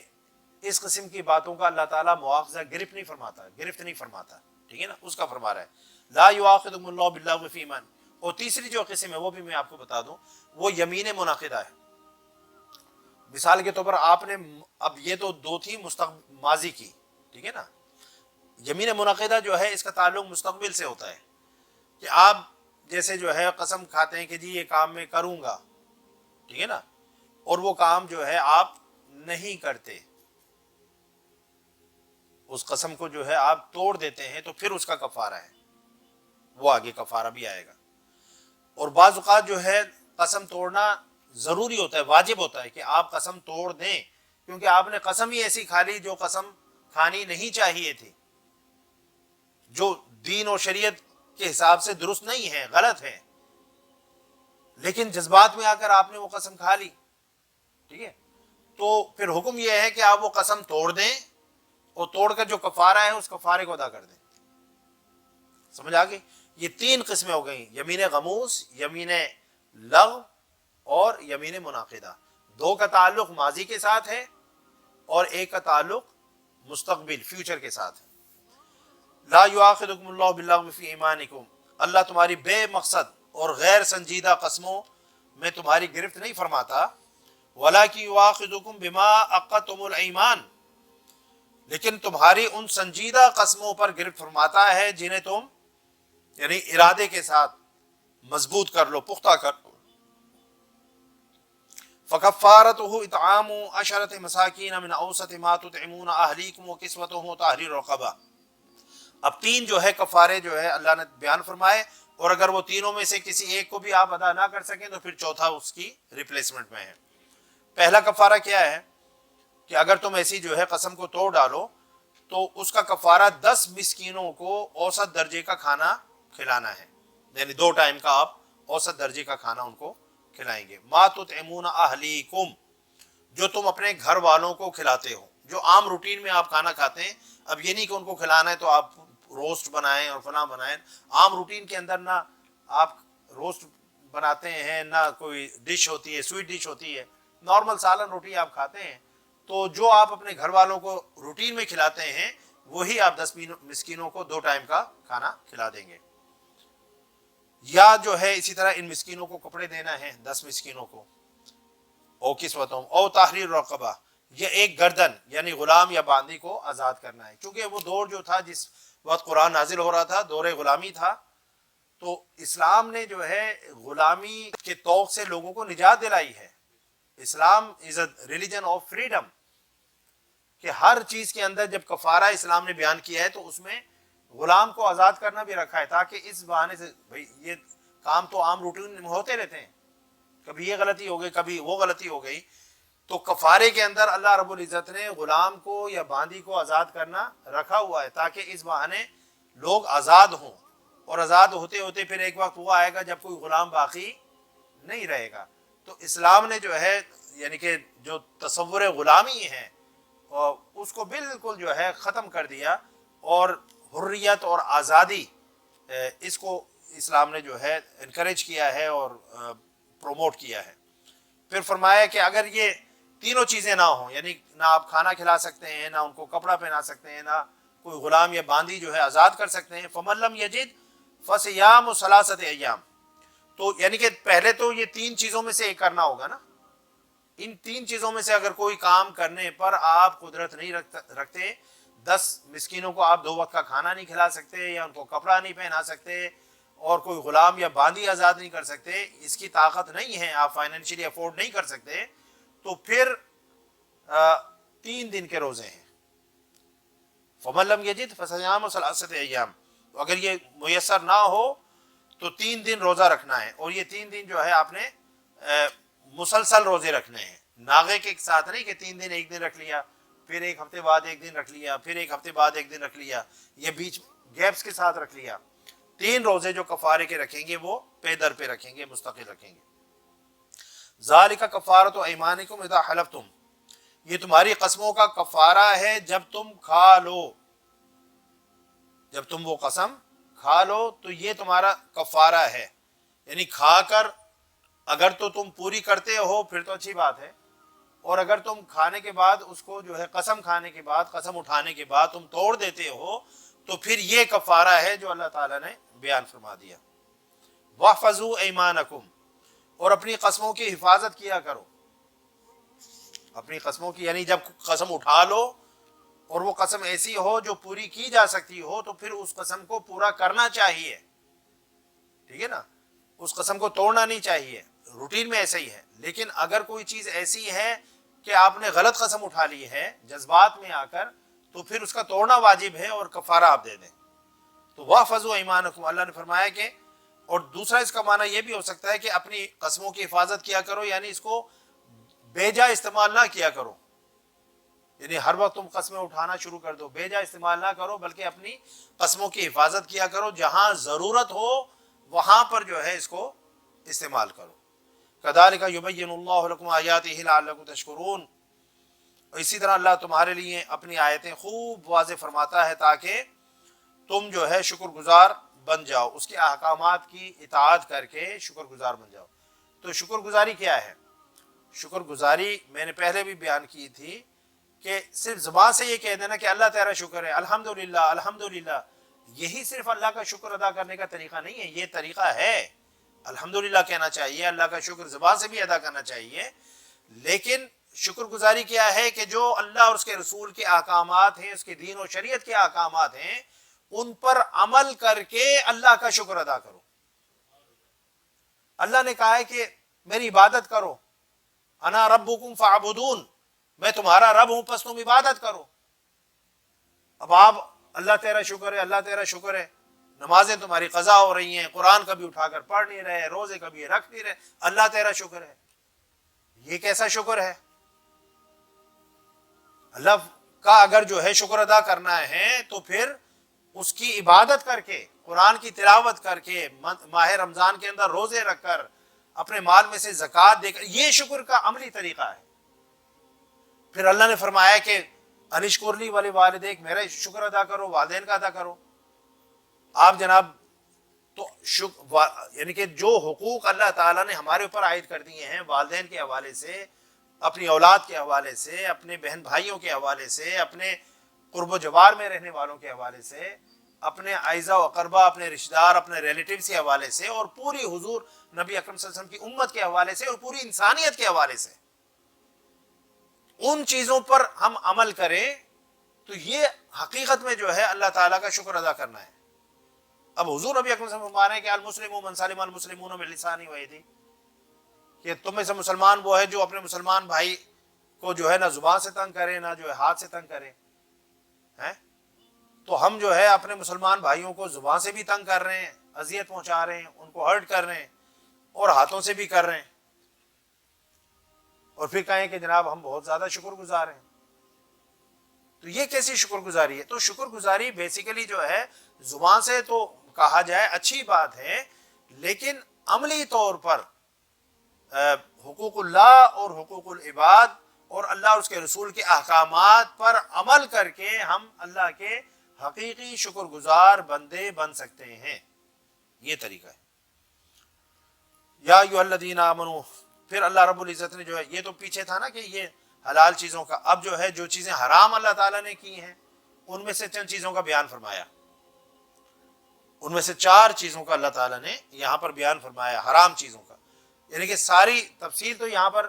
اس قسم کی باتوں کا اللہ تعالیٰ مواخذہ گرفت نہیں فرماتا, ٹھیک ہے نا, اس کا فرما رہا ہے لا یؤاخذکم اللہ باللغو فی ایمان. اور تیسری جو قسم ہے وہ بھی میں آپ کو بتا دوں, وہ یمین منعقدہ ہے. مثال کے طور پر آپ نے, اب یہ تو 2 تھی ماضی کی, ٹھیک ہے نا. یمین منعقدہ جو ہے اس کا تعلق مستقبل سے ہوتا ہے کہ آپ جیسے جو ہے قسم کھاتے ہیں کہ جی یہ کام میں کروں گا, ٹھیک ہے نا, اور وہ کام جو ہے آپ نہیں کرتے, اس قسم کو جو ہے آپ توڑ دیتے ہیں, تو پھر اس کا کفارہ ہے, وہ آگے کفارہ بھی آئے گا. اور بعض اوقات جو ہے قسم توڑنا ضروری ہوتا ہے, واجب ہوتا ہے کہ آپ قسم توڑ دیں, کیونکہ آپ نے قسم ہی ایسی کھا لی جو قسم کھانی نہیں چاہیے تھی, جو دین و شریعت کے حساب سے درست نہیں ہے, غلط ہے, لیکن جذبات میں آ کر آپ نے وہ قسم کھا لی. ٹھیک ہے, تو پھر حکم یہ ہے کہ آپ وہ قسم توڑ دیں اور توڑ کر جو کفارہ ہے اس کفارے کو ادا کر دیں. سمجھ آ گئی؟ یہ 3 قسمیں ہو گئیں, یمین غموس, یمین لغو اور یمین منعقدہ. 2 کا تعلق ماضی کے ساتھ ہے اور 1 کا تعلق مستقبل فیوچر کے ساتھ ہے. لا یؤاخذکم اللہ باللغو فی ایمانکم, اللہ تمہاری بے مقصد اور غیر سنجیدہ قسموں میں تمہاری گرفت نہیں فرماتا. ولاکن یؤاخذکم بما عقدتم الایمان, لیکن تمہاری ان سنجیدہ قسموں پر گرفت فرماتا ہے جنہیں تم یعنی ارادے کے ساتھ مضبوط کر لو, پختہ کر لو. فکفارتہ اطعام 10 مساکین من اوسط ما تطعمون اہلیکم وکسوتہم تحریر رقبہ. اب 3 جو ہے کفارے جو ہے اللہ نے بیان فرمائے, اور اگر وہ تینوں میں سے کسی ایک کو بھی آپ ادا نہ کر سکیں تو پھر چوتھا اس کی ریپلیسمنٹ میں ہے. پہلا کفارہ کیا ہے کہ اگر تم ایسی جو ہے قسم کو توڑ ڈالو تو اس کا کفارہ 10 مسکینوں کو اوسط درجے کا کھانا کھلانا ہے, یعنی 2 ٹائم کا آپ اوسط درجے کا کھانا ان کو کھلائیں گے. ما تطعمون اہلیکم, جو تم اپنے گھر والوں کو کھلاتے ہو, جو عام روٹین میں آپ کھانا کھاتے ہیں. اب یہ نہیں کہ ان کو کھلانا ہے تو آپ روسٹ بنائیں اور فلاں بنائیں, عام روٹین کے اندر نہ آپ روسٹ بناتے ہیں نہ کوئی ڈش ہوتی ہے, سویٹ ڈش ہوتی ہے, نارمل سالن روٹی آپ کھاتے ہیں. تو جو آپ اپنے گھر والوں کو روٹین میں کھلاتے ہیں وہی آپ 10 مسکینوں کو 2 ٹائم کا کھانا کھلا دیں گے. یا جو ہے اسی طرح ان مسکینوں کو کپڑے دینا ہے 10 مسکینوں کو, او کسوتہم او تحریر رقبہ, یا ایک گردن یعنی غلام یا باندی کو آزاد کرنا ہے. چونکہ وہ دور جو تھا جس وقت قرآن نازل ہو رہا تھا دور غلامی تھا, تو اسلام نے جو ہے غلامی کے طوق سے لوگوں کو نجات دلائی ہے. اسلام از اے ریلیجن آف فریڈم, کہ ہر چیز کے اندر جب کفارہ اسلام نے بیان کیا ہے تو اس میں غلام کو آزاد کرنا بھی رکھا ہے, تاکہ اس بہانے سے بھئی یہ کام تو عام روٹین میں ہوتے رہتے ہیں, کبھی یہ غلطی ہو گئی کبھی وہ غلطی ہو گئی, تو کفارے کے اندر اللہ رب العزت نے غلام کو یا باندی کو آزاد کرنا رکھا ہوا ہے تاکہ اس بہانے لوگ آزاد ہوں, اور آزاد ہوتے ہوتے پھر ایک وقت وہ آئے گا جب کوئی غلام باقی نہیں رہے گا. تو اسلام نے جو ہے یعنی کہ جو تصور غلامی ہے اور اس کو بالکل جو ہے ختم کر دیا, اور حریت اور آزادی اس کو اسلام نے جو ہے انکریج کیا ہے اور پروموٹ کیا ہے. پھر فرمایا کہ اگر یہ تینوں چیزیں نہ ہوں, یعنی نہ آپ کھانا کھلا سکتے ہیں, نہ ان کو کپڑا پہنا سکتے ہیں, نہ کوئی غلام یا باندی جو ہے آزاد کر سکتے ہیں, فمن لم یجد فصیام 3 ایام. تو یعنی کہ پہلے تو یہ 3 چیزوں میں سے ایک کرنا ہوگا نا. ان 3 چیزوں میں سے اگر کوئی کام کرنے پر آپ قدرت نہیں رکھتے, 10 مسکینوں کو آپ 2 وقت کا کھانا نہیں کھلا سکتے, یا ان کو کپڑا نہیں پہنا سکتے, اور کوئی غلام یا باندی آزاد نہیں کر سکتے, اس کی طاقت نہیں ہے, آپ فائنینشلی افورڈ نہیں کر سکتے, تو پھر 3 دن کے روزے ہیں. فمن لم یجد فصیام 3 ایام. تو اگر یہ میسر نہ ہو تو 3 دن روزہ رکھنا ہے, اور یہ 3 دن جو ہے آپ نے مسلسل روزے رکھنے ہیں, ناغے کے ساتھ نہیں کہ 3 دن ایک دن رکھ لیا, پھر ایک ہفتے بعد ایک دن رکھ لیا, پھر ایک ہفتے بعد ایک دن رکھ لیا, یہ بیچ گیپس کے ساتھ رکھ لیا. 3 روزے جو کفارے کے رکھیں گے وہ پے در پہ رکھیں گے, مستقل رکھیں گے. ذالک کفارۃ ایمانکم اذا حلفتم, یہ تمہاری قسموں کا کفارہ ہے جب تم کھا لو, جب تم وہ قسم کھا لو تو یہ تمہارا کفارہ ہے. یعنی کھا کر اگر تو تم پوری کرتے ہو پھر تو اچھی بات ہے, اور اگر تم کھانے کے بعد اس کو جو ہے قسم کھانے کے بعد, قسم اٹھانے کے بعد تم توڑ دیتے ہو تو پھر یہ کفارہ ہے جو اللہ تعالیٰ نے بیان فرما دیا. واحفظوا ایمانکم, اور اپنی قسموں کی حفاظت کیا کرو, اپنی قسموں کی, یعنی جب قسم اٹھا لو اور وہ قسم ایسی ہو جو پوری کی جا سکتی ہو تو پھر اس قسم کو پورا کرنا چاہیے. ٹھیک ہے نا, اس قسم کو توڑنا نہیں چاہیے, روٹین میں ایسا ہی ہے. لیکن اگر کوئی چیز ایسی ہے کہ آپ نے غلط قسم اٹھا لی ہے جذبات میں آ کر, تو پھر اس کا توڑنا واجب ہے اور کفارہ آپ دے دیں. تو واحفظوا ایمانکم, اللہ نے فرمایا کہ اور دوسرا اس کا معنی یہ بھی ہو سکتا ہے کہ اپنی قسموں کی حفاظت کیا کرو، یعنی اس کو بے جا استعمال نہ کیا کرو، یعنی ہر وقت تم قسمیں اٹھانا شروع کر دو، بے جا استعمال نہ کرو، بلکہ اپنی قسموں کی حفاظت کیا کرو، جہاں ضرورت ہو وہاں پر جو ہے اس کو استعمال کرو۔ کذالک یبین اللہ لکم آیاتہ لعلکم تشکرون، اسی طرح اللہ تمہارے لیے اپنی آیتیں خوب واضح فرماتا ہے تاکہ تم جو ہے شکر گزار بن جاؤ، اس کے احکامات کی اطاعت کر کے شکر گزار بن جاؤ۔ تو شکر گزاری کیا ہے؟ شکر گزاری میں نے پہلے بھی بیان کی تھی کہ صرف زبان سے یہ کہہ دینا کہ اللہ تیرا شکر ہے، الحمدللہ الحمدللہ، یہی صرف اللہ کا شکر ادا کرنے کا طریقہ نہیں ہے۔ یہ طریقہ ہے، الحمدللہ کہنا چاہیے، اللہ کا شکر زبان سے بھی ادا کرنا چاہیے، لیکن شکر گزاری کیا ہے کہ جو اللہ اور اس کے رسول کے احکامات ہیں، اس کے دین و شریعت کے احکامات ہیں، ان پر عمل کر کے اللہ کا شکر ادا کرو۔ اللہ نے کہا ہے کہ میری عبادت کرو، انا ربکم فاعبدون، میں تمہارا رب ہوں پس تم عبادت کرو۔ اب آپ اللہ تیرا شکر ہے، اللہ تیرا شکر ہے، نمازیں تمہاری قضا ہو رہی ہیں، قرآن کبھی اٹھا کر پڑھ نہیں رہے، روزے کبھی رکھ نہیں رہے، اللہ تیرا شکر ہے، یہ کیسا شکر ہے؟ اللہ کا اگر جو ہے شکر ادا کرنا ہے تو پھر اس کی عبادت کر کے، قرآن کی تلاوت کر کے، ماہ رمضان کے اندر روزے رکھ کر، اپنے مال میں سے زکوٰۃ دے کر، یہ شکر کا عملی طریقہ ہے۔ پھر اللہ نے فرمایا کہ انشکر لی ولی والدیک، میرا شکر ادا کرو، والدین کا ادا کرو۔ آپ جناب تو یعنی کہ جو حقوق اللہ تعالیٰ نے ہمارے اوپر عائد کر دیے ہیں، والدین کے حوالے سے، اپنی اولاد کے حوالے سے، اپنے بہن بھائیوں کے حوالے سے، اپنے قرب و جوار میں رہنے والوں کے حوالے سے، اپنے اعزا و اقربا، اپنے رشتہ دار، اپنے ریلیٹیوز کے حوالے سے، اور پوری حضور نبی اکرم صلی اللہ علیہ وسلم کی امت کے حوالے سے، اور پوری انسانیت کے حوالے سے، ان چیزوں پر ہم عمل کریں تو یہ حقیقت میں جو ہے اللہ تعالیٰ کا شکر ادا کرنا ہے۔ اب حضور نبی اکرم صلی اللہ علیہ وسلم فرما رہے ہیں کہ المسلم من سلم المسلمون من لسانہ و یدہ، کہ تم میں سے مسلمان وہ ہے جو اپنے مسلمان بھائی کو جو ہے نہ زبان سے تنگ کرے، نہ جو ہے ہاتھ سے تنگ کرے ہیں۔ تو ہم جو ہے اپنے مسلمان بھائیوں کو زبان سے بھی تنگ کر رہے ہیں، اذیت پہنچا رہے ہیں، ان کو ہرٹ کر رہے ہیں، اور ہاتھوں سے بھی کر رہے ہیں، اور پھر کہیں کہ جناب ہم بہت زیادہ شکر گزار ہیں۔ تو یہ کیسی شکر گزاری ہے؟ تو شکر گزاری بیسیکلی جو ہے زبان سے تو کہا جائے اچھی بات ہے، لیکن عملی طور پر حقوق اللہ اور حقوق العباد اور اللہ اور اس کے رسول کے احکامات پر عمل کر کے ہم اللہ کے حقیقی شکر گزار بندے بن سکتے ہیں۔ یہ طریقہ ہے۔ یا ایھا الذین آمنوا، پھر اللہ رب العزت نے جو ہے، یہ تو پیچھے تھا نا کہ یہ حلال چیزوں کا، اب جو ہے جو چیزیں حرام اللہ تعالیٰ نے کی ہیں ان میں سے چند چیزوں کا بیان فرمایا۔ ان میں سے 4 چیزوں کا اللہ تعالیٰ نے یہاں پر بیان فرمایا، حرام چیزوں کا، یعنی کہ ساری تفصیل تو یہاں پر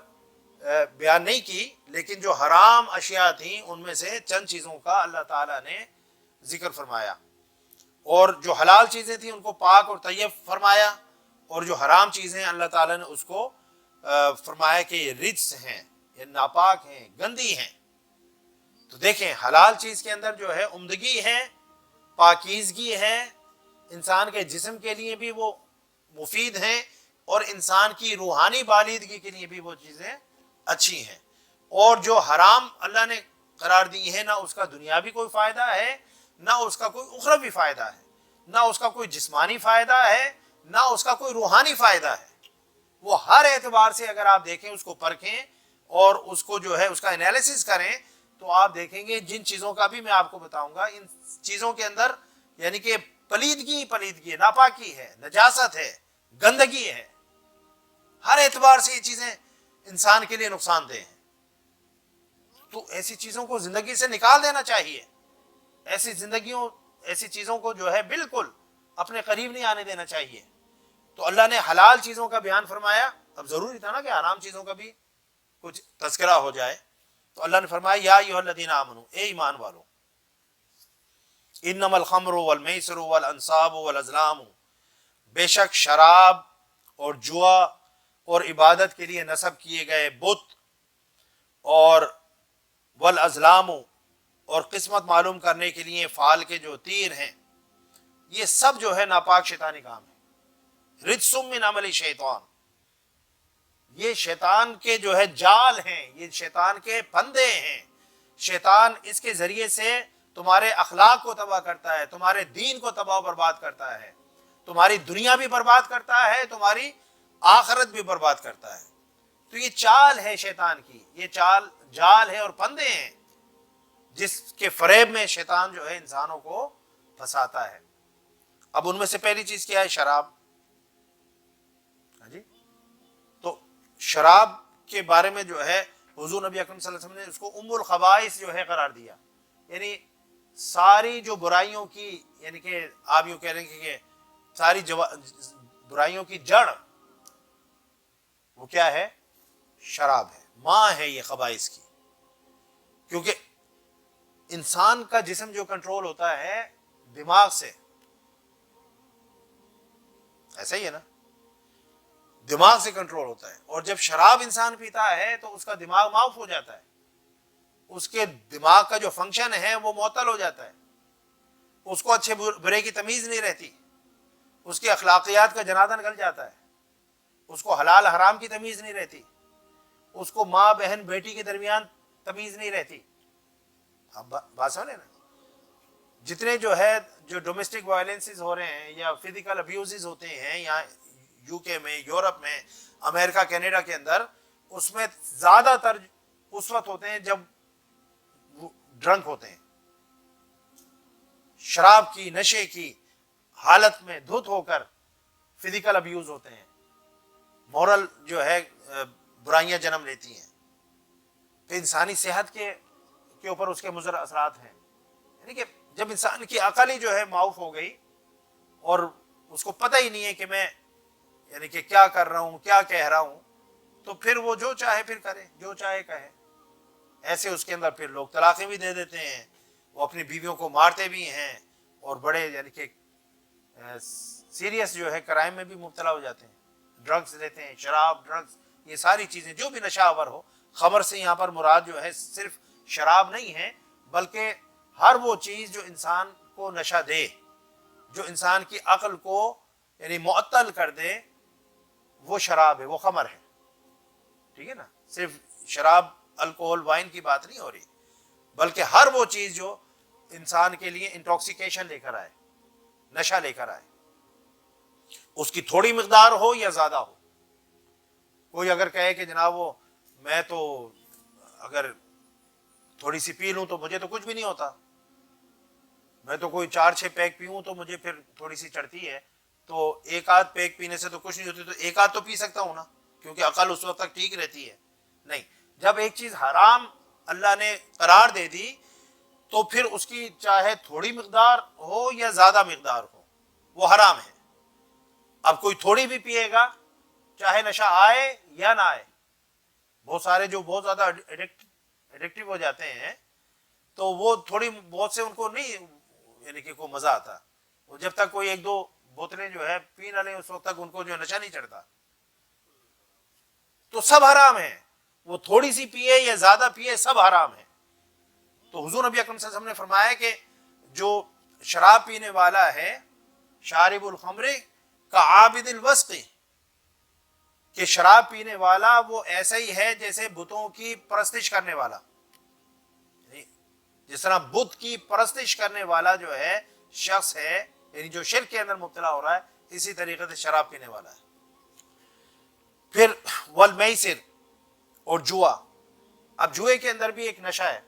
بیان نہیں کی، لیکن جو حرام اشیاء تھیں ان میں سے چند چیزوں کا اللہ تعالیٰ نے ذکر فرمایا، اور جو حلال چیزیں تھیں ان کو پاک اور طیب فرمایا، اور جو حرام چیزیں اللہ تعالیٰ نے اس کو فرمایا کہ یہ رجس ہیں، یہ ناپاک ہیں، گندی ہیں۔ تو دیکھیں حلال چیز کے اندر جو ہے عمدگی ہے، پاکیزگی ہے، انسان کے جسم کے لیے بھی وہ مفید ہیں، اور انسان کی روحانی بالیدگی کے لیے بھی وہ چیزیں اچھی ہیں۔ اور جو حرام اللہ نے قرار دی ہے، نہ اس کا دنیاوی کوئی فائدہ ہے، نہ اس کا کوئی اخروی فائدہ ہے، نہ اس کا کوئی جسمانی فائدہ ہے، نہ اس کا کوئی روحانی فائدہ ہے۔ وہ ہر اعتبار سے اگر آپ دیکھیں، اس کو پرکھیں اور اس کو جو ہے اس کا انالیسس کریں، تو آپ دیکھیں گے جن چیزوں کا بھی میں آپ کو بتاؤں گا، ان چیزوں کے اندر یعنی کہ پلیدگی ہے، ناپاکی ہے، نجاست ہے، گندگی ہے، ہر اعتبار سے یہ چیزیں انسان کے لیے نقصان دہ ہیں۔ تو ایسی چیزوں کو زندگی سے نکال دینا چاہیے، ایسی چیزوں کو جو ہے بالکل اپنے قریب نہیں آنے دینا چاہیے۔ تو اللہ نے حلال چیزوں کا بیان فرمایا، اب ضروری تھا نا کہ حرام چیزوں کا بھی کچھ تذکرہ ہو جائے، تو اللہ نے فرمایا یا ایھا الذین آمنوا، اے ایمان والو، انما الخمر والمیسر والانصاب والازلام، بے شک شراب اور جوا اور عبادت کے لیے نصب کیے گئے بت، اور والازلام اور قسمت معلوم کرنے کے لیے فال کے جو تیر ہیں، یہ سب جو ہے ناپاک شیطانی کام ہے۔ رجس من عمل شیطان، یہ شیطان کے جو ہے جال ہیں، یہ شیطان کے پھندے ہیں. شیطان اس کے ذریعے سے تمہارے اخلاق کو تباہ کرتا ہے، تمہارے دین کو تباہ و برباد کرتا ہے، تمہاری دنیا بھی برباد کرتا ہے، تمہاری آخرت بھی برباد کرتا ہے. تو یہ چال ہے شیطان کی، یہ جال ہے اور پھندے ہیں جس کے فریب میں شیطان جو ہے انسانوں کو پھنساتا ہے. اب ان میں سے پہلی چیز کیا ہے؟ شراب. ہاں جی، تو شراب کے بارے میں جو ہے حضور نبی اکرم صلی اللہ علیہ وسلم نے اس کو ام الخبائث جو ہے قرار دیا، یعنی ساری جو برائیوں کی، یعنی کہ آپ یوں کہہ رہے ہیں کہ ساری برائیوں کی جڑ وہ کیا ہے؟ شراب ہے، ماں ہے یہ خبائث کی. کیونکہ انسان کا جسم جو کنٹرول ہوتا ہے دماغ سے، ایسا ہی ہے نا، دماغ سے کنٹرول ہوتا ہے. اور جب شراب انسان پیتا ہے تو اس کا دماغ معاف ہو جاتا ہے، اس کے دماغ کا جو فنکشن ہے وہ معطل ہو جاتا ہے، اس کو اچھے برے کی تمیز نہیں رہتی، اس کی اخلاقیات کا جنازہ نکل جاتا ہے، اس کو حلال حرام کی تمیز نہیں رہتی، اس کو ماں بہن بیٹی کے درمیان تمیز نہیں رہتی. اب بات سمجھے نا، جتنے جو ہے جو ڈومیسٹک وائلنسز ہو رہے ہیں یا فزیکل ابیوزز ہوتے ہیں یا یو کے میں، یورپ میں، امریکہ کینیڈا کے اندر، اس میں زیادہ تر اس وقت ہوتے ہیں جب وہ ڈرنک ہوتے ہیں، شراب کی نشے کی حالت میں دھت ہو کر فزیکل ابیوز ہوتے ہیں، مورل جو ہے برائیاں جنم لیتی ہیں، پھر انسانی صحت کے اوپر اس کے مضر اثرات ہیں. یعنی کہ جب انسان کی عقل ہی جو ہے معاف ہو گئی اور اس کو پتہ ہی نہیں ہے کہ میں یعنی کہ کیا کر رہا ہوں، کیا کہہ رہا ہوں، تو پھر وہ جو چاہے پھر کرے، جو چاہے کہے. ایسے اس کے اندر پھر لوگ طلاقیں بھی دے دیتے ہیں، وہ اپنی بیویوں کو مارتے بھی ہیں، اور بڑے یعنی کہ سیریس جو ہے کرائم میں بھی مبتلا ہو جاتے ہیں. ڈرگز لیتے ہیں، شراب، ڈرگز، یہ ساری چیزیں جو بھی نشہ آور ہو. خمر سے یہاں پر مراد جو ہے صرف شراب نہیں ہے، بلکہ ہر وہ چیز جو انسان کو نشہ دے، جو انسان کی عقل کو یعنی معطل کر دے، وہ شراب ہے، وہ خمر ہے. ٹھیک ہے نا، صرف شراب، الکوہل، وائن کی بات نہیں ہو رہی، بلکہ ہر وہ چیز جو انسان کے لیے انٹاکسیکیشن لے کر آئے، نشہ لے کر آئے، اس کی تھوڑی مقدار ہو یا زیادہ ہو. کوئی اگر کہے کہ جناب وہ میں تو اگر تھوڑی سی پی لوں تو مجھے تو کچھ بھی نہیں ہوتا، میں تو کوئی 4-6 پیک پیوں تو مجھے پھر تھوڑی سی چڑھتی ہے، تو ایک آدھ پیک پینے سے تو کچھ نہیں ہوتی، تو ایک آدھ تو پی سکتا ہوں نا، کیونکہ عقل اس وقت تک ٹھیک رہتی ہے. نہیں، جب ایک چیز حرام اللہ نے قرار دے دی تو پھر اس کی چاہے تھوڑی مقدار ہو یا زیادہ مقدار ہو، وہ حرام ہے. اب کوئی تھوڑی بھی پیے گا چاہے نشہ آئے یا نہ آئے. بہت سارے جو بہت زیادہ ایڈکٹیو ہو جاتے ہیں تو وہ تھوڑی بہت سے ان کو نہیں یعنی کہ کوئی مزہ آتا، وہ جب تک کوئی 1-2 بوتلیں جو ہے پی نہ لیں اس وقت تک ان کو جو نشہ نہیں چڑھتا. تو سب حرام ہے، وہ تھوڑی سی پیے یا زیادہ پیے سب حرام ہے. تو حضور نبی اکرم صلی اللہ علیہ وسلم نے فرمایا کہ جو شراب پینے والا ہے، شارب الخمر کا عابد الوسق، کہ شراب پینے والا وہ ایسا ہی ہے جیسے بتوں کی پرستش کرنے والا. جس طرح بت کی پرستش کرنے والا جو ہے شخص ہے، یعنی جو شرک کے اندر مبتلا ہو رہا ہے، اسی طریقے سے شراب پینے والا ہے. پھر والمیسر، اور جوا. اب جوئے کے اندر بھی ایک نشہ ہے،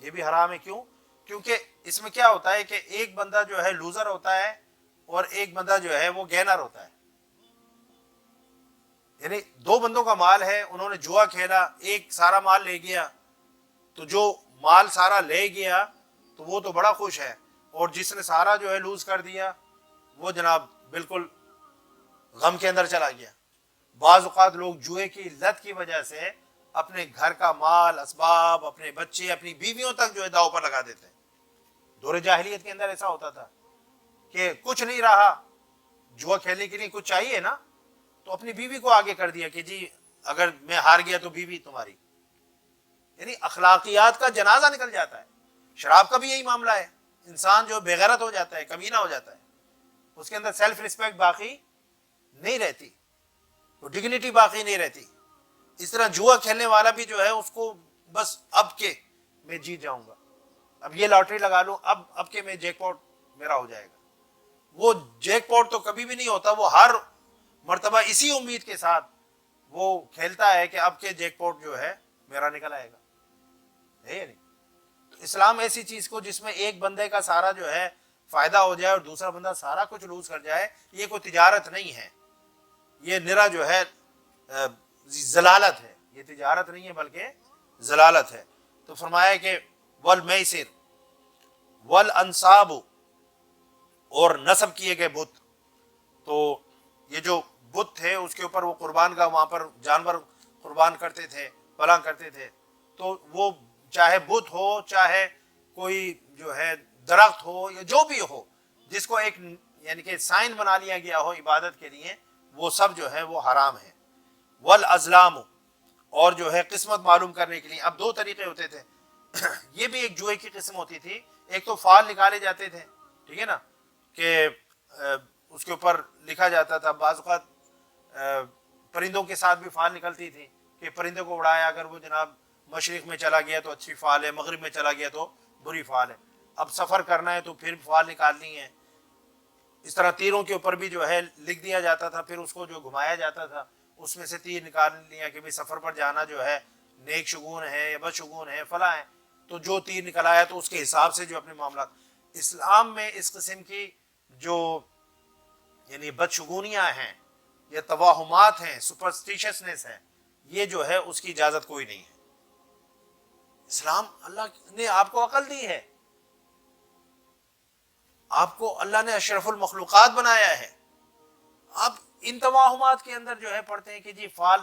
یہ بھی حرام ہے. کیوں؟ کیونکہ اس میں کیا ہوتا ہے کہ ایک بندہ جو ہے لوزر ہوتا ہے اور ایک بندہ جو ہے وہ گینر ہوتا ہے. یعنی 2 بندوں کا مال ہے، انہوں نے جوا کھیلا، ایک سارا مال لے گیا، تو جو مال سارا لے گیا تو وہ تو بڑا خوش ہے، اور جس نے سارا جو ہے لوز کر دیا وہ جناب بالکل غم کے اندر چلا گیا. بعض اوقات لوگ جوئے کی لت کی وجہ سے اپنے گھر کا مال، اسباب، اپنے بچے، اپنی بیویوں تک جو ہے داؤ پر لگا دیتے ہیں. دور جاہلیت کے اندر ایسا ہوتا تھا کہ کچھ نہیں رہا، جوا کھیلنے کے لیے کچھ چاہیے نا، تو اپنی بیوی کو آگے کر دیا کہ جی اگر میں ہار گیا تو بیوی تمہاری. یعنی اخلاقیات کا جنازہ نکل جاتا ہے. شراب کا بھی یہی معاملہ ہے، انسان جو بے غیرت ہو جاتا ہے، کمینہ ہو جاتا ہے، اس کے اندر سیلف ریسپیکٹ باقی نہیں رہتی، وہ ڈگنیٹی باقی نہیں رہتی. اس طرح جوا کھیلنے والا بھی جو ہے اس کو بس اب کے میں جیت جاؤں گا، اب یہ لاٹری لگا لوں، اب کے میں جیک پاٹ میرا ہو جائے گا. وہ جیک پاٹ تو کبھی بھی نہیں ہوتا، وہ ہر مرتبہ اسی امید کے ساتھ وہ کھیلتا ہے کہ اب کے جیک پاٹ جو ہے میرا نکل آئے گا. ہے یا نہیں؟ تو اسلام ایسی چیز کو جس میں ایک بندے کا سارا جو ہے فائدہ ہو جائے اور دوسرا بندہ سارا کچھ لوز کر جائے، یہ کوئی تجارت نہیں ہے، یہ نرا جو ہے ضلالت ہے. یہ تجارت نہیں ہے بلکہ ضلالت ہے. تو فرمایا کہ والمیسر والانصاب، اور نصب کیے گئے بت. تو یہ جو بت تھے اس کے اوپر وہ قربان کا وہاں پر جانور قربان کرتے تھے، فلاں کرتے تھے. تو وہ چاہے بت ہو، چاہے کوئی جو ہے درخت ہو، یا جو بھی ہو جس کو ایک یعنی کہ سائن بنا لیا گیا ہو عبادت کے لیے، وہ سب جو ہے وہ حرام ہے. والازلام، اور جو ہے قسمت معلوم کرنے کے لیے اب دو طریقے ہوتے تھے. یہ بھی ایک جوئے کی قسم ہوتی تھی. ایک تو فال نکالے جاتے تھے، ٹھیک ہے نا، کہ اس کے اوپر لکھا جاتا تھا. بعض اوقات پرندوں کے ساتھ بھی فال نکلتی تھی کہ پرندے کو اڑایا، اگر وہ جناب مشرق میں چلا گیا تو اچھی فال ہے، مغرب میں چلا گیا تو بری فال ہے. اب سفر کرنا ہے تو پھر فال نکالنی ہے. اس طرح تیروں کے اوپر بھی جو ہے لکھ دیا جاتا تھا، پھر اس کو جو گھمایا جاتا تھا اس میں سے تیر نکال لیا کہ بھئی سفر پر جانا جو ہے نیک شگون ہے یا بد شگون ہے، فلاں ہے. تو جو تیر نکل آیا تو اس کے حساب سے جو اپنے معاملات. اسلام میں اس قسم کی جو یعنی بدشگونیاں ہیں یا توہمات ہیں، سپرسٹیشسنس ہے، یہ جو ہے اس کی اجازت کوئی نہیں ہے. اسلام، اللہ نے آپ کو عقل دی ہے، آپ کو اللہ نے اشرف المخلوقات بنایا ہے. آپ ان توہمات کے اندر جو ہے پڑھتے ہیں کہ جی فال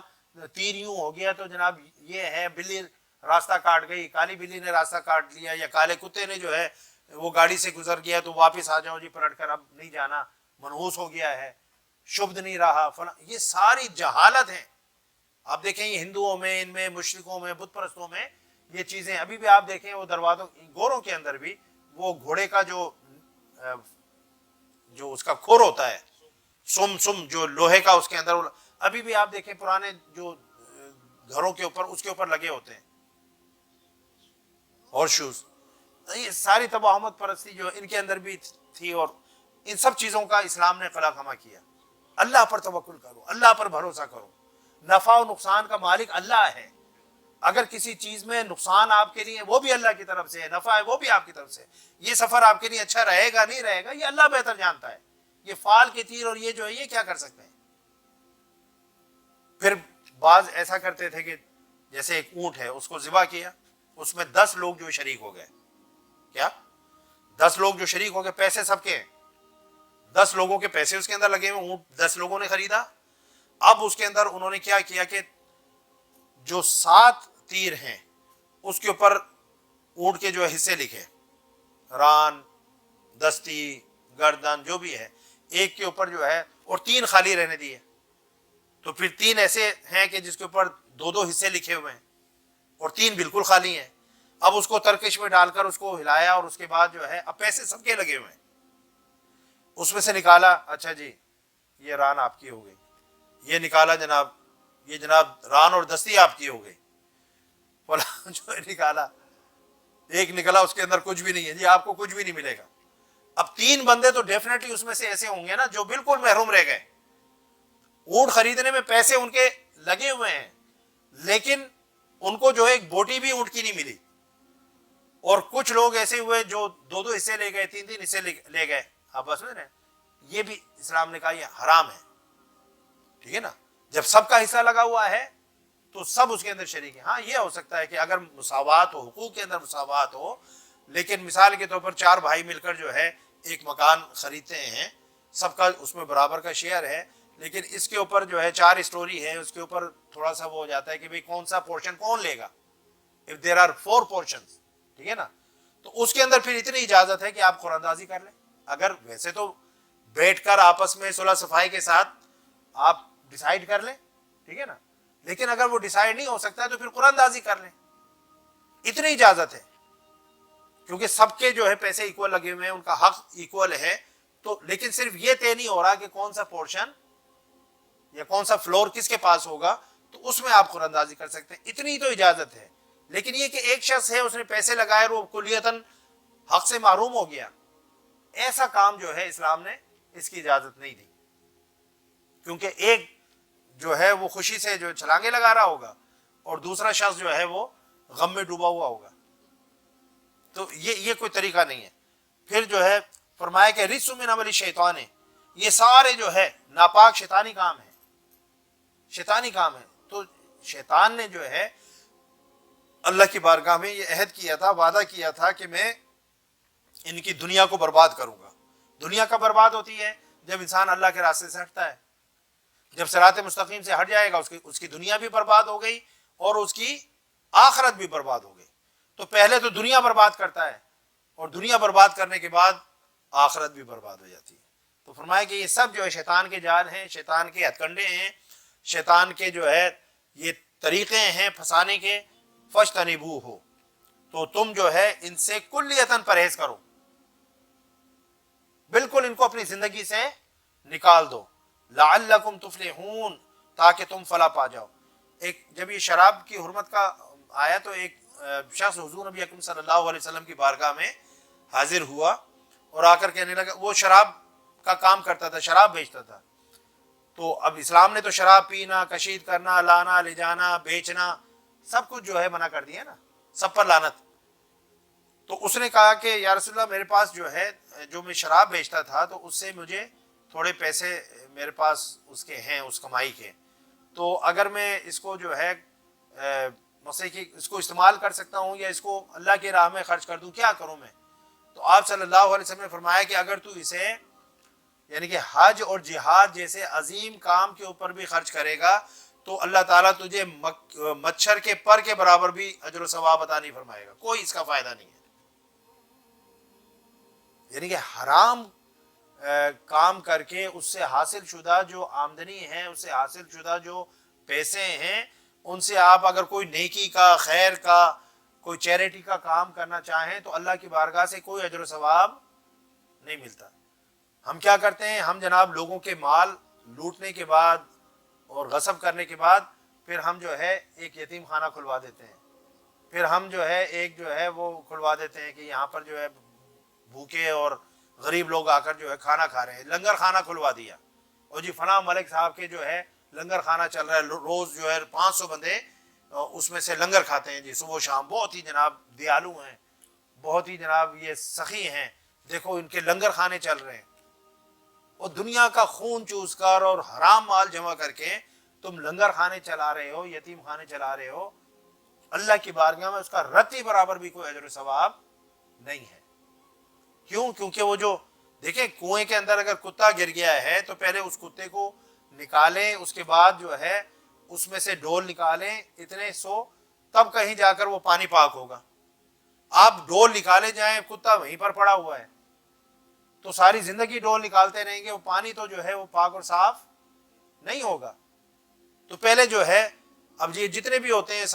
تیر یوں ہو گیا تو جناب یہ ہے، بلی راستہ کاٹ گئی، کالی بلی نے راستہ کاٹ لیا، یا کالے کتے نے جو ہے وہ گاڑی سے گزر گیا تو واپس آ جاؤ جی پلٹ کر، اب نہیں جانا، منحوس ہو گیا ہے، شبد نہیں رہا فلاں. یہ ساری جہالت ہیں. آپ دیکھیں یہ ہندوؤں میں، ان میں مشرکوں میں، بت پرستوں میں یہ چیزیں ابھی بھی آپ دیکھیں. وہ دروازوں گوروں کے اندر بھی وہ گھوڑے کا جو اس کا کھور ہوتا ہے، سم جو لوہے کا اس کے اندر، ابھی بھی آپ دیکھیں پرانے جو گھروں کے اوپر اس کے اوپر لگے ہوتے ہیں ہارس شوز. یہ ساری توہمات پرستی جو ان کے اندر بھی تھی، اور ان سب چیزوں کا اسلام نے قلع کما کیا. اللہ پر توکل کرو، اللہ پر بھروسہ کرو. نفع و نقصان کا مالک اللہ ہے. اگر کسی چیز میں نقصان آپ کے لیے وہ بھی اللہ کی طرف سے ہے، نفع ہے وہ بھی آپ کی طرف سے. یہ سفر آپ کے لیے اچھا رہے گا نہیں رہے گا یہ اللہ بہتر جانتا ہے. یہ فال کے تیر اور یہ جو ہے یہ کیا کر سکتے ہیں. پھر بعض ایسا کرتے تھے کہ جیسے ایک اونٹ ہے اس کو ذبح کیا، اس میں 10 لوگ جو شریک ہو گئے. کیا 10 لوگ جو شریک ہو گئے، پیسے سب کے ہیں، 10 لوگوں کے پیسے اس کے اندر لگے ہوئے، اونٹ 10 لوگوں نے خریدا. اب اس کے اندر انہوں نے کیا کیا کہ جو 7 تیر ہیں اس کے اوپر اونٹ کے جو حصے لکھے، ران، دستی، گردن، جو بھی ہے، ایک کے اوپر جو ہے، اور 3 خالی رہنے دیے. تو پھر 3 ایسے ہیں کہ جس کے اوپر 2 حصے لکھے ہوئے ہیں اور 3 بالکل خالی ہیں. اب اس کو ترکش میں ڈال کر اس کو ہلایا، اور اس کے بعد جو ہے اب پیسے سب کے لگے ہوئے ہیں. اس میں سے نکالا، اچھا جی یہ ران آپ کی ہو گئی، یہ نکالا جناب، یہ جناب ران اور دستی آپ کی ہو گئی. جو نکالا، ایک نکلا اس کے اندر کچھ بھی نہیں ہے، جی آپ کو کچھ بھی نہیں ملے گا. اب 3 بندے تو ڈیفینیٹلی اس میں سے ایسے ہوں گے نا جو بالکل محروم رہ گئے. اونٹ خریدنے میں پیسے ان کے لگے ہوئے ہیں، لیکن ان کو جو ہے ایک بوٹی بھی اونٹ کی نہیں ملی. اور کچھ لوگ ایسے ہوئے جو 2 حصے لے گئے، 3 حصے لے گئے. آپ بس سمجھ رہے ہیں، یہ بھی اسلام نے کہا یہ حرام ہے. ٹھیک ہے نا، جب سب کا حصہ لگا ہوا ہے تو سب اس کے اندر شریک ہیں. ہاں یہ ہو سکتا ہے کہ اگر مساوات ہو، حقوق کے اندر مساوات ہو، لیکن مثال کے طور پر 4 بھائی مل کر جو ہے ایک مکان خریدتے ہیں، سب کا اس میں برابر کا شیئر ہے، لیکن اس کے اوپر جو ہے 4 اسٹوری ہے، اس کے اوپر تھوڑا سا وہ ہو جاتا ہے کہ بھئی کون سا پورشن کون لے گا. if there are 4 portions، ٹھیک ہے نا، تو اس کے اندر پھر اتنی اجازت ہے کہ آپ قرآن اندازی کر لیں. اگر ویسے تو بیٹھ کر آپس میں صلح صفائی کے ساتھ آپ ڈیسائیڈ کر لیں، ٹھیک ہے نا، لیکن اگر وہ ڈیسائیڈ نہیں ہو سکتا ہے تو پھر قرآن اندازی کر لیں. اتنی اجازت ہے، کیونکہ سب کے جو ہے پیسے ایکول لگے ہوئے ہیں، ان کا حق ایکول ہے. تو لیکن صرف یہ طے نہیں ہو رہا کہ کون سا پورشن یا کون سا فلور کس کے پاس ہوگا، تو اس میں آپ قرآن اندازی کر سکتے ہیں، اتنی تو اجازت ہے۔ لیکن یہ کہ ایک شخص ہے، اس نے پیسے لگائے اور وہ کلیتاً حق سے محروم ہو گیا، ایسا کام جو ہے اسلام نے اس کی اجازت نہیں دی، کیونکہ ایک جو ہے وہ خوشی سے جو چھلانگے لگا رہا ہوگا اور دوسرا شخص جو ہے وہ غم میں ڈوبا ہوا ہوگا، تو یہ کوئی طریقہ نہیں ہے۔ پھر جو ہے فرمایا کہ رجس من عمل الشیطان ہے، یہ سارے جو ہے ناپاک شیطانی کام ہے، شیطانی کام ہے۔ تو شیطان نے جو ہے اللہ کی بارگاہ میں یہ عہد کیا تھا، وعدہ کیا تھا کہ میں ان کی دنیا کو برباد کروں گا۔ دنیا کب برباد ہوتی ہے؟ جب انسان اللہ کے راستے سے ہٹتا ہے، جب صراط مستقیم سے ہٹ جائے گا اس کی دنیا بھی برباد ہو گئی اور اس کی آخرت بھی برباد ہو گئی۔ تو پہلے تو دنیا برباد کرتا ہے اور دنیا برباد کرنے کے بعد آخرت بھی برباد ہو جاتی ہے۔ تو فرمایا کہ یہ سب جو ہے شیطان کے جال ہیں، شیطان کے ہتھ کنڈے ہیں، شیطان کے جو ہے یہ طریقے ہیں پھنسانے کے، فاجتنبوہ ہو، تو تم جو ہے ان سے کلیتاً پرہیز کرو، بالکل ان کو اپنی زندگی سے نکال دو، لعلکم تفلحون، تاکہ تم فلاح پا جاؤ۔ ایک جب یہ شراب کی حرمت کا آیا تو ایک شخص حضور نبی اکرم صلی اللہ علیہ وسلم کی بارگاہ میں حاضر ہوا اور آ کر کہنے لگا، وہ شراب کا کام کرتا تھا، شراب بیچتا تھا، تو اب اسلام نے تو شراب پینا، کشید کرنا، لانا لے جانا، بیچنا، سب کچھ جو ہے منع کر دیا نا، سب پر لعنت۔ تو اس نے کہا کہ یا رسول اللہ، میرے پاس جو ہے جو میں شراب بیچتا تھا تو اس سے مجھے تھوڑے پیسے میرے پاس اس کے ہیں، اس کمائی کے، تو اگر میں اس کو جو ہے مسئلے کی اس کو استعمال کر سکتا ہوں یا اس کو اللہ کی راہ میں خرچ کر دوں، کیا کروں میں؟ تو آپ صلی اللہ علیہ وسلم نے فرمایا کہ اگر تو اسے یعنی کہ حج اور جہاد جیسے عظیم کام کے اوپر بھی خرچ کرے گا تو اللہ تعالیٰ تجھے مچھر کے پر کے برابر بھی اجر و ثواب عطا نہیں فرمائے گا، کوئی اس کا فائدہ نہیں ہے۔ یعنی کہ حرام کام کر کے اس سے حاصل شدہ جو آمدنی ہے، اس سے حاصل شدہ جو پیسے ہیں، ان سے آپ اگر کوئی نیکی کا، خیر کا، کوئی چیریٹی کا کام کرنا چاہیں تو اللہ کی بارگاہ سے کوئی اجر و ثواب نہیں ملتا۔ ہم کیا کرتے ہیں؟ ہم جناب لوگوں کے مال لوٹنے کے بعد اور غصب کرنے کے بعد پھر ہم جو ہے ایک یتیم خانہ کھلوا دیتے ہیں، پھر ہم جو ہے ایک جو ہے وہ کھلوا دیتے ہیں کہ یہاں پر جو ہے بھوکے اور غریب لوگ آ کر جو ہے کھانا کھا رہے ہیں، لنگر خانہ کھلوا دیا، اور جی فلاں ملک صاحب کے جو ہے لنگر خانہ چل رہا ہے، روز جو ہے 500 بندے اس میں سے لنگر کھاتے ہیں جی صبح و شام، بہت ہی جناب دیالو ہیں، بہت ہی جناب یہ سخی ہیں، دیکھو ان کے لنگر خانے چل رہے ہیں۔ اور دنیا کا خون چوس کر اور حرام مال جمع کر کے تم لنگر خانے چلا رہے ہو، یتیم خانے چلا رہے ہو، اللہ کی بارگاہ میں اس کا رتی برابر بھی کوئی اجر و ثواب نہیں ہے۔ کیوں؟ کیونکہ وہ جو دیکھیں کنویں کے اندر اگر کتا گر گیا ہے تو پہلے اس کتے کو نکالیں، اس کے بعد جو ہے اس میں سے ڈول نکالیں اتنے سو، تب کہیں جا کر وہ پانی پاک ہوگا۔ آپ ڈول نکالے جائیں، کتا وہیں پر پڑا ہوا ہے، تو ساری زندگی ڈول نکالتے رہیں گے، وہ پانی تو جو ہے وہ پاک اور صاف نہیں ہوگا۔ تو پہلے جو ہے اب یہ جتنے بھی ہوتے ہیں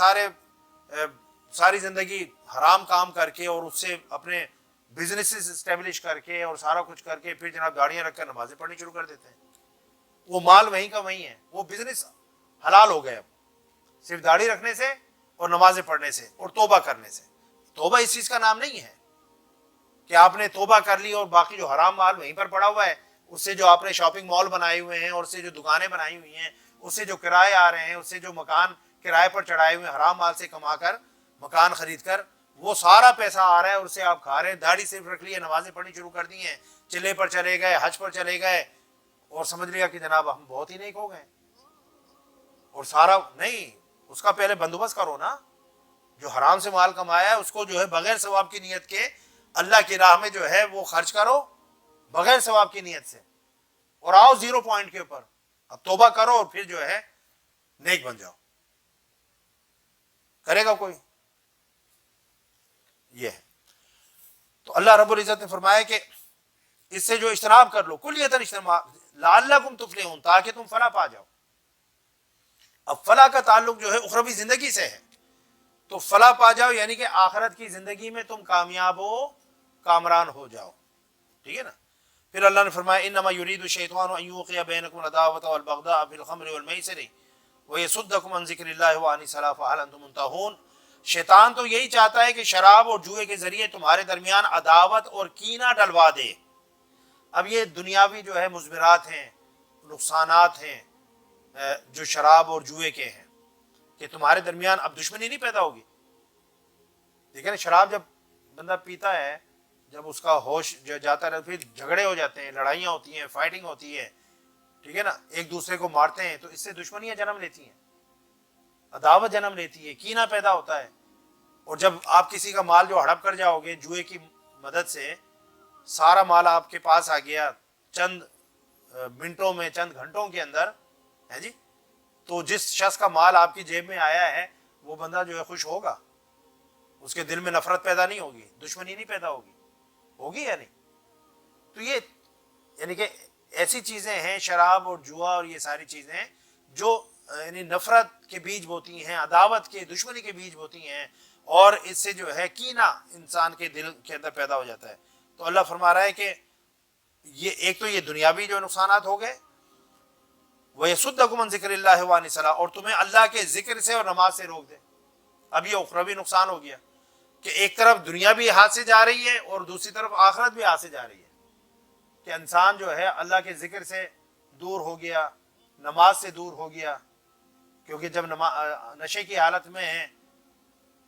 ساری زندگی حرام کام کر کے اور اس سے اپنے بزنسز اسٹیبلش کر کے اور سارا کچھ کر کے پھر جناب گاڑیاں رکھ کر نمازیں پڑھنی شروع کر دیتے ہیں، وہ مال وہیں کا وہیں ہے، وہ بزنس حلال ہو گئے اب صرف داڑھی رکھنے سے اور نمازیں پڑھنے سے اور توبہ کرنے سے۔ توبہ اس چیز کا نام نہیں ہے کہ آپ نے توبہ کر لی اور باقی جو حرام مال وہیں پر پڑا ہوا ہے، اس سے جو آپ نے شاپنگ مال بنائے ہوئے ہیں اور اس سے جو دکانیں بنائی ہوئی ہیں، اس سے جو کرائے آ رہے ہیں، اس سے جو مکان کرائے پر چڑھائے ہوئے ہیں حرام مال سے کما کر مکان خرید کر، وہ سارا پیسہ آ رہا ہے اور اسے آپ کھا رہے ہیں، داڑھی صرف رکھ لی ہے، نمازیں پڑھنی شروع کر دی ہیں، چلے پر چلے گئے، حج پر چلے گئے اور سمجھ لیا کہ جناب ہم بہت ہی نیک ہو گئے، اور سارا نہیں، اس کا پہلے بندوبست کرو نا۔ جو حرام سے مال کمایا ہے اس کو جو ہے بغیر ثواب کی نیت کے اللہ کی راہ میں جو ہے وہ خرچ کرو بغیر ثواب کی نیت سے، اور آؤ 0 پوائنٹ کے اوپر، اب توبہ کرو اور پھر جو ہے نیک بن جاؤ۔ کرے گا کوئی؟ یہ ہے۔ تو اللہ رب العزت نے فرمایا کہ اس سے جو اجتناب کر لو، کلیتاً اجتناب، لعلکم تفلحون، تاکہ تم فلاح پا جاؤ۔ اب فلاح کا تعلق جو ہے اخروی زندگی سے ہے، تو فلاح پا جاؤ یعنی کہ آخرت کی زندگی میں تم کامیاب ہو، کامران ہو جاؤ، ٹھیک ہے نا۔ پھر اللہ نے فرمایا انما یرید الشیطان ان یوقع بینکم العداوۃ والبغضاء فی الخمر والمیسر ویصدکم عن ذکر اللہ وعن الصلاۃ فہل انتم منتہون، شیطان تو یہی چاہتا ہے کہ شراب اور جوئے کے ذریعے تمہارے درمیان عداوت اور کینہ ڈلوا دے۔ اب یہ دنیاوی جو ہے مضمرات ہیں، نقصانات ہیں جو شراب اور جوئے کے ہیں، کہ تمہارے درمیان اب دشمنی نہیں پیدا ہوگی۔ دیکھیں نا، شراب جب بندہ پیتا ہے، جب اس کا ہوش جو جاتا ہے، پھر جھگڑے ہو جاتے ہیں، لڑائیاں ہوتی ہیں، فائٹنگ ہوتی ہے، ٹھیک ہے نا، ایک دوسرے کو مارتے ہیں، تو اس سے دشمنیاں جنم لیتی ہیں، عداوت جنم لیتی ہے، کینہ پیدا ہوتا ہے۔ اور جب آپ کسی کا مال جو ہڑپ کر جاؤ گے جوئے کی مدد سے، سارا مال آپ کے پاس آ گیا چند منٹوں میں، چند گھنٹوں کے اندر، ہے جی، تو جس شخص کا مال آپ کی جیب میں آیا ہے وہ بندہ جو ہے خوش ہوگا، اس کے دل میں نفرت پیدا نہیں ہوگی، دشمنی نہیں پیدا ہوگی، ہوگی یا نہیں؟ تو یہ یعنی کہ ایسی چیزیں ہیں، شراب اور جوا اور یہ ساری چیزیں جو یعنی نفرت کے بیج بوتی ہیں، عداوت کے، دشمنی کے بیج بوتی ہیں، اور اس سے جو ہے کینہ انسان کے دل کے اندر پیدا ہو جاتا ہے۔ تو اللہ فرما رہا ہے کہ یہ ایک تو یہ دنیاوی جو نقصانات ہو گئے، وَيَصُدَّكُمْ عَنْ ذِكْرِ اللَّهِ وَعَنِ الصَّلَاةِ، اور تمہیں اللہ کے ذکر سے اور نماز سے روک دے۔ اب یہ اخروی نقصان ہو گیا کہ ایک طرف دنیا بھی ہاتھ سے جا رہی ہے اور دوسری طرف آخرت بھی ہاتھ سے جا رہی ہے، کہ انسان جو ہے اللہ کے ذکر سے دور ہو گیا، نماز سے دور ہو گیا، کیونکہ جب نشے کی حالت میں ہیں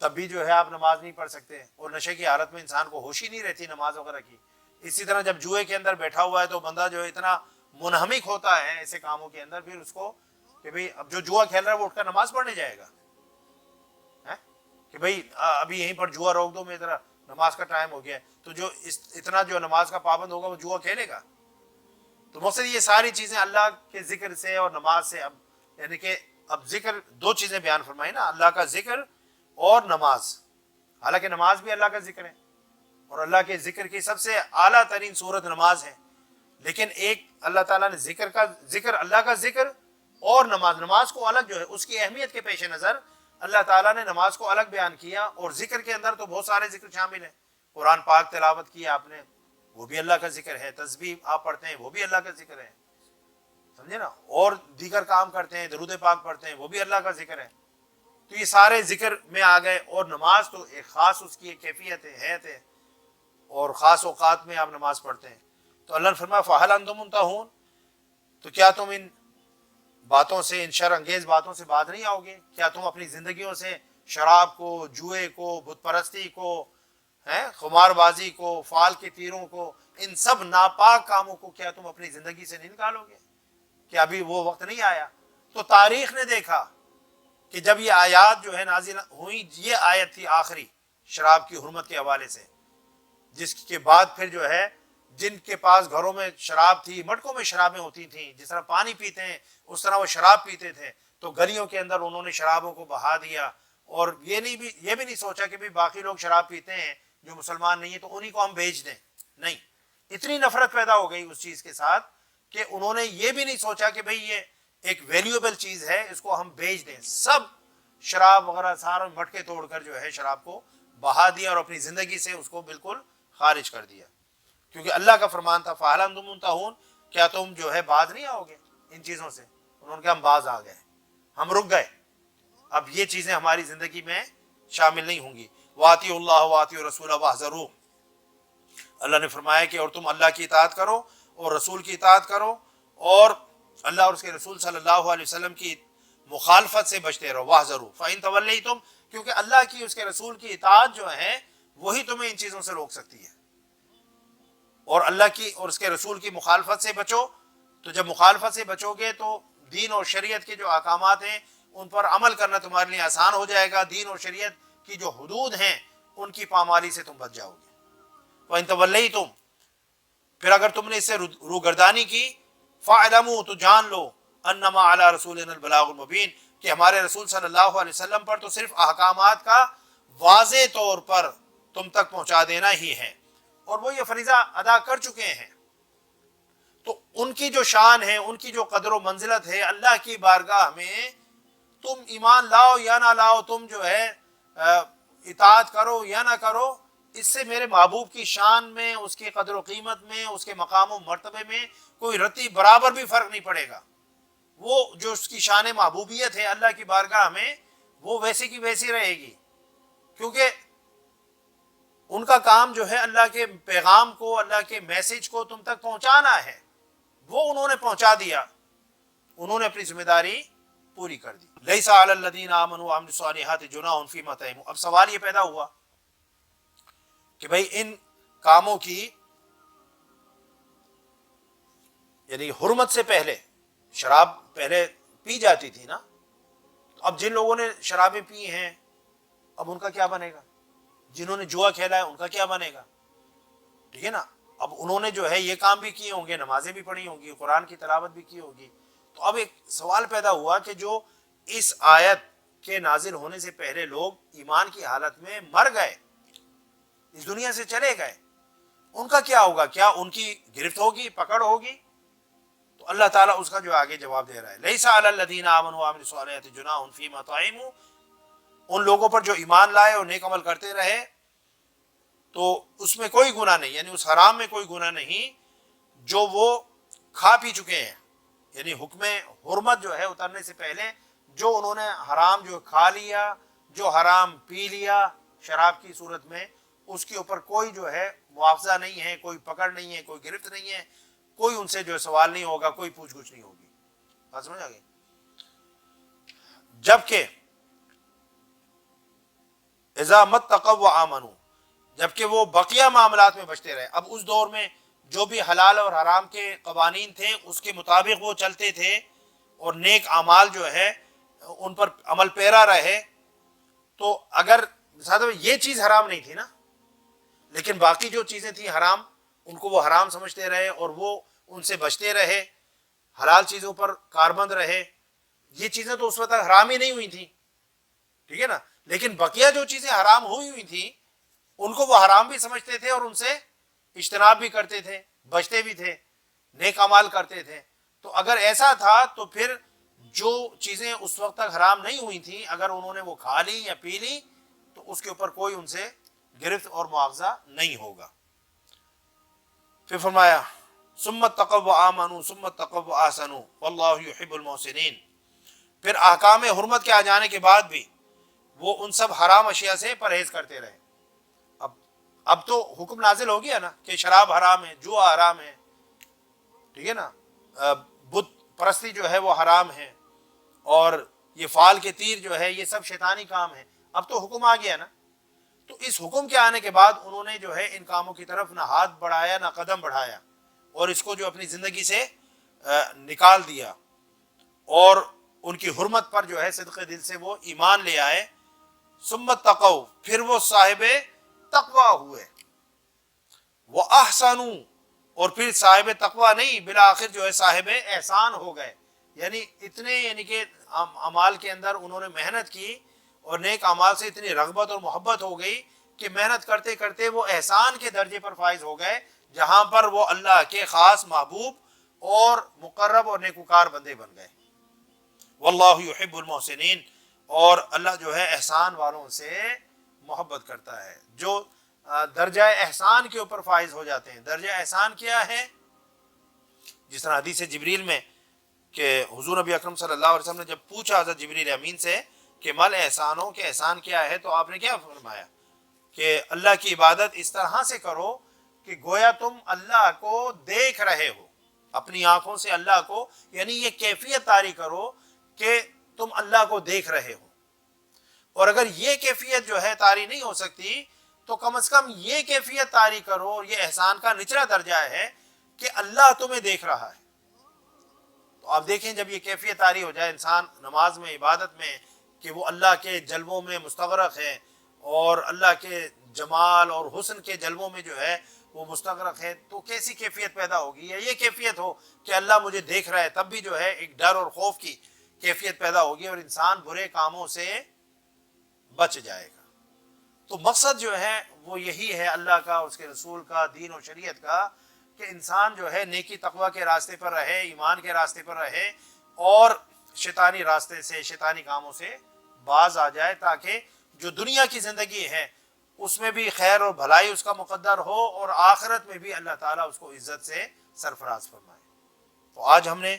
تب بھی جو ہے آپ نماز نہیں پڑھ سکتے، اور نشے کی حالت میں انسان کو ہوش ہی نہیں رہتی نماز وغیرہ کی۔ اسی طرح جب جوئے کے اندر بیٹھا ہوا ہے تو بندہ جو ہے اتنا منہمک ہوتا ہے ایسے کاموں کے اندر، پھر اس کو کہ بھئی اب جو جوا کھیل رہا ہے وہ اٹھ کر نماز پڑھنے جائے گا، کہ بھئی ابھی یہیں پر جوا روک دو، میں ذرا نماز کا ٹائم ہو گیا ہے، تو جو اتنا جو نماز کا پابند ہوگا وہ جوا کھیلے گا۔ تو مقصد یہ ساری چیزیں اللہ کے ذکر سے اور نماز سے، اب یعنی کہ اب ذکر دو چیزیں بیان فرمائی نا، اللہ کا ذکر اور نماز، حالانکہ نماز بھی اللہ کا ذکر ہے اور اللہ کے ذکر کی سب سے اعلیٰ ترین صورت نماز ہے، لیکن ایک اللہ تعالیٰ نے ذکر اللہ کا ذکر اور نماز کو الگ جو ہے اس کی اہمیت کے پیش نظر اللہ تعالیٰ نے نماز کو الگ بیان کیا، اور ذکر کے اندر تو بہت سارے ذکر شامل ہیں، قرآن پاک تلاوت کی آپ نے وہ بھی اللہ کا ذکر ہے، تسبیح آپ پڑھتے ہیں وہ بھی اللہ کا ذکر ہے، سمجھے نا، اور دیگر کام کرتے ہیں، درود پاک پڑھتے ہیں وہ بھی اللہ کا ذکر ہے۔ تو یہ سارے ذکر میں آ گئے، اور نماز تو ایک خاص اس کی ایک کیفیت ہے، حیت ہے، اور خاص اوقات میں آپ نماز پڑھتے ہیں۔ تو اللہ نے فرمایا فَهَلْ أَنْتُمْ مُنْتَهُونَ، تو کیا تم ان باتوں سے، ان شر انگیز باتوں سے باز نہیں آؤ گے؟ کیا تم اپنی زندگیوں سے شراب کو، جوئے کو، بت پرستی کو، خمار بازی کو، فال کے تیروں کو، ان سب ناپاک کاموں کو کیا تم اپنی زندگی سے نہیں نکالو گے؟ کہ ابھی وہ وقت نہیں آیا؟ تو تاریخ نے دیکھا کہ جب یہ آیات جو ہے نازل ہوئی، یہ آیت تھی آخری شراب کی حرمت کے حوالے سے، جس کے بعد پھر جو ہے جن کے پاس گھروں میں شراب تھی، مٹکوں میں شرابیں ہوتی تھیں، جس طرح پانی پیتے ہیں اس طرح وہ شراب پیتے تھے، تو گلیوں کے اندر انہوں نے شرابوں کو بہا دیا، اور یہ بھی نہیں سوچا کہ بھی باقی لوگ شراب پیتے ہیں جو مسلمان نہیں ہیں تو انہی کو ہم بیچ دیں، نہیں، اتنی نفرت پیدا ہو گئی اس چیز کے ساتھ کہ انہوں نے یہ بھی نہیں سوچا کہ بھئی یہ ایک ویلیوبل چیز ہے، اس کو ہم بیچ دیں، سب شراب وغیرہ سارے مٹکے توڑ کر جو ہے شراب کو بہا دیا اور اپنی زندگی سے اس کو بالکل خارج کر دیا، کیونکہ اللہ کا فرمان تھا فَهَلْ أَنْتُمْ مُنْتَهُونَ، کیا تم جو ہے باز نہیں آؤ گے ان چیزوں سے؟ انہوں نے کہا ہم باز آ گئے، ہم رک گئے، اب یہ چیزیں ہماری زندگی میں شامل نہیں ہوں گی۔ وَأَطِيعُوا اللَّهَ وَأَطِيعُوا الرَّسُولَ وَاحْذَرُوا، اللہ نے فرمایا کہ اور تم اللہ کی اطاعت کرو اور رسول کی اطاعت کرو، اور اللہ اور اس کے رسول صلی اللہ علیہ وسلم کی مخالفت سے بچتے رہو۔ وَاحْذَرُوا فَإِن تَوَلَّيْتُمْ، کیونکہ اللہ کی اس کے رسول کی اطاعت جو ہے وہی تمہیں ان چیزوں سے روک سکتی ہے، اور اللہ کی اور اس کے رسول کی مخالفت سے بچو، تو جب مخالفت سے بچو گے تو دین اور شریعت کے جو احکامات ہیں ان پر عمل کرنا تمہارے لیے آسان ہو جائے گا، دین اور شریعت کی جو حدود ہیں ان کی پامالی سے تم بچ جاؤ گے۔ وَإِن تَوَلَّيْتُمْ، پھر اگر تم نے اس سے روگردانی کی، فَاعْلَمُوا، تو جان لو، أَنَّمَا عَلَىٰ رَسُولِنَا الْبَلَاغُ الْمُبِينُ، کہ ہمارے رسول صلی اللہ علیہ وسلم پر تو صرف احکامات کا واضح طور پر تم تک پہنچا دینا ہی ہے، اور وہ یہ فریضہ ادا کر چکے ہیں، تو ان کی جو شان ہے، ان کی جو قدر و منزلت ہے اللہ کی بارگاہ میں، تم ایمان لاؤ یا نہ لاؤ، تم جو ہے اطاعت کرو یا نہ کرو، اس سے میرے محبوب کی شان میں، اس کی قدر و قیمت میں، اس کے مقام و مرتبے میں کوئی رتی برابر بھی فرق نہیں پڑے گا۔ وہ جو اس کی شان محبوبیت ہے اللہ کی بارگاہ میں، وہ ویسی کی ویسی رہے گی، کیونکہ ان کا کام جو ہے اللہ کے پیغام کو، اللہ کے میسج کو تم تک پہنچانا ہے، وہ انہوں نے پہنچا دیا، انہوں نے اپنی ذمہ داری پوری کر دی۔ لیس علی الذین آمنوا وعملوا الصالحات جناح فیما طعموا۔ اب سوال یہ پیدا ہوا کہ بھئی ان کاموں کی یعنی حرمت سے پہلے شراب پہلے پی جاتی تھی نا، تو اب جن لوگوں نے شرابیں پی ہیں اب ان کا کیا بنے گا؟ جنہوں نے جوا کھیلا ہے ان کا کیا بنے گا؟ ٹھیک ہے نا، اب انہوں نے جو ہے یہ کام بھی کیے ہوں گے، نمازیں بھی پڑھی ہوں گی، قرآن کی تلاوت بھی کی ہوگی۔ تو اب ایک سوال پیدا ہوا کہ جو اس آیت کے نازل ہونے سے پہلے لوگ ایمان کی حالت میں مر گئے، اس دنیا سے چلے گئے، ان کا کیا ہوگا؟ کیا ان کی گرفت ہوگی، پکڑ ہوگی؟ تو اللہ تعالیٰ اس کا جو آگے جواب دے رہا ہے، لیس علی الذین آمنوا وعملوا الصالحات جناح فیما طعموا، ان لوگوں پر جو ایمان لائے اور نیک عمل کرتے رہے تو اس میں کوئی گناہ نہیں، یعنی اس حرام میں کوئی گناہ نہیں جو وہ کھا پی چکے ہیں، یعنی حکم حرمت جو ہے اترنے سے پہلے جو انہوں نے حرام جو کھا لیا، جو حرام پی لیا شراب کی صورت میں، اس کے اوپر کوئی جو ہے معاوضہ نہیں ہے، کوئی پکڑ نہیں ہے، کوئی گرفت نہیں ہے، کوئی ان سے جو سوال نہیں ہوگا، کوئی پوچھ گچھ نہیں ہوگی۔ بات سمجھ آ گئی؟ جبکہ اذا متقوا وآمنوا، جبکہ وہ بقیہ معاملات میں بچتے رہے۔ اب اس دور میں جو بھی حلال اور حرام کے قوانین تھے اس کے مطابق وہ چلتے تھے اور نیک اعمال جو ہے ان پر عمل پیرا رہے، تو اگر یہ چیز حرام نہیں تھی نا، لیکن باقی جو چیزیں تھیں حرام، ان کو وہ حرام سمجھتے رہے اور وہ ان سے بچتے رہے، حلال چیزوں پر کاربند رہے، یہ چیزیں تو اس وقت حرام ہی نہیں ہوئی تھیں، ٹھیک ہے نا، لیکن بقیہ جو چیزیں حرام ہوئی تھیں ان کو وہ حرام بھی سمجھتے تھے اور ان سے اجتناب بھی کرتے تھے، بچتے بھی تھے، نیک اعمال کرتے تھے۔ تو اگر ایسا تھا تو پھر جو چیزیں اس وقت تک حرام نہیں ہوئی تھیں اگر انہوں نے وہ کھا لی یا پی لی تو اس کے اوپر کوئی ان سے گرفت اور معاوضہ نہیں ہوگا۔ پھر فرمایا ثم اتقوا وآمنوا ثم اتقوا واحسنوا واللہ یحب المحسنین، پھر احکام حرمت کے آ جانے کے بعد بھی وہ ان سب حرام اشیاء سے پرہیز کرتے رہے۔ اب تو حکم نازل ہو گیا نا کہ شراب حرام ہے، جوا حرام ہے، ٹھیک ہے نا، بت پرستی جو ہے وہ حرام ہے، اور یہ فال کے تیر جو ہے یہ سب شیطانی کام ہے۔ اب تو حکم آ گیا نا، تو اس حکم کے آنے کے بعد انہوں نے جو ہے ان کاموں کی طرف نہ ہاتھ بڑھایا نہ قدم بڑھایا اور اس کو جو اپنی زندگی سے نکال دیا، اور ان کی حرمت پر جو ہے صدق دل سے وہ ایمان لے آئے۔ ثم اتقوا، پھر وہ صاحب تقوی ہوئے، وَأَحْسَنُوا، اور پھر صاحب تقوی نہیں بالآخر جو ہے صاحب احسان ہو گئے، یعنی اتنے یعنی کہ اعمال کے اندر انہوں نے محنت کی اور نیک اعمال سے اتنی رغبت اور محبت ہو گئی کہ محنت کرتے کرتے وہ احسان کے درجے پر فائز ہو گئے، جہاں پر وہ اللہ کے خاص محبوب اور مقرب اور نیکوکار بندے بن گئے۔ واللہ یحب المحسنین، اور اللہ جو ہے احسان والوں سے محبت کرتا ہے، جو درجہ احسان کے اوپر فائز ہو جاتے ہیں۔ درجہ احسان کیا ہے؟ جس طرح حدیث جبریل میں کہ حضور نبی اکرم صلی اللہ علیہ وسلم نے جب پوچھا حضرت جبریل امین سے کہ مل احسانوں کہ احسان کیا ہے، تو آپ نے کیا فرمایا کہ اللہ کی عبادت اس طرح سے کرو کہ گویا تم اللہ کو دیکھ رہے ہو، اپنی آنکھوں سے اللہ کو، یعنی یہ کیفیت طاری کرو کہ تم اللہ کو دیکھ رہے ہو۔ اور اگر یہ کیفیت جو ہے طاری نہیں ہو سکتی تو کم از کم یہ کیفیت طاری کرو، اور یہ احسان کا نچلا درجہ ہے کہ اللہ تمہیں دیکھ رہا ہے۔ تو آپ دیکھیں جب یہ کیفیت طاری ہو جائے انسان نماز میں، عبادت میں، کہ وہ اللہ کے جلووں میں مستغرق ہے اور اللہ کے جمال اور حسن کے جلووں میں جو ہے وہ مستغرق ہے، تو کیسی کیفیت پیدا ہوگی؟ یا یہ کیفیت ہو کہ اللہ مجھے دیکھ رہا ہے، تب بھی جو ہے ایک ڈر اور خوف کی کیفیت پیدا ہوگی اور انسان برے کاموں سے بچ جائے گا۔ تو مقصد جو ہے وہ یہی ہے اللہ کا، اس کے رسول کا، دین و شریعت کا، کہ انسان جو ہے نیکی تقوی کے راستے پر رہے، ایمان کے راستے پر رہے اور شیطانی راستے سے، شیطانی کاموں سے باز آ جائے، تاکہ جو دنیا کی زندگی ہے اس میں بھی خیر اور بھلائی اس کا مقدر ہو اور آخرت میں بھی اللہ تعالیٰ اس کو عزت سے سرفراز فرمائے۔ تو آج ہم نے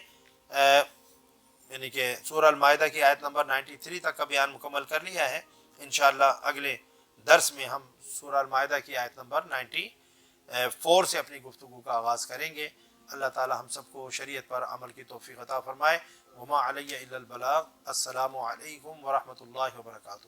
یعنی کہ سورہ المائدہ کی آیت نمبر 93 تک کا بیان مکمل کر لیا ہے۔ انشاءاللہ اگلے درس میں ہم سورہ المائدہ کی آیت نمبر 94 سے اپنی گفتگو کا آغاز کریں گے۔ اللہ تعالی ہم سب کو شریعت پر عمل کی توفیق عطا فرمائے۔ وما علی الا البلاغ۔ السلام علیکم ورحمۃ اللہ وبرکاتہ۔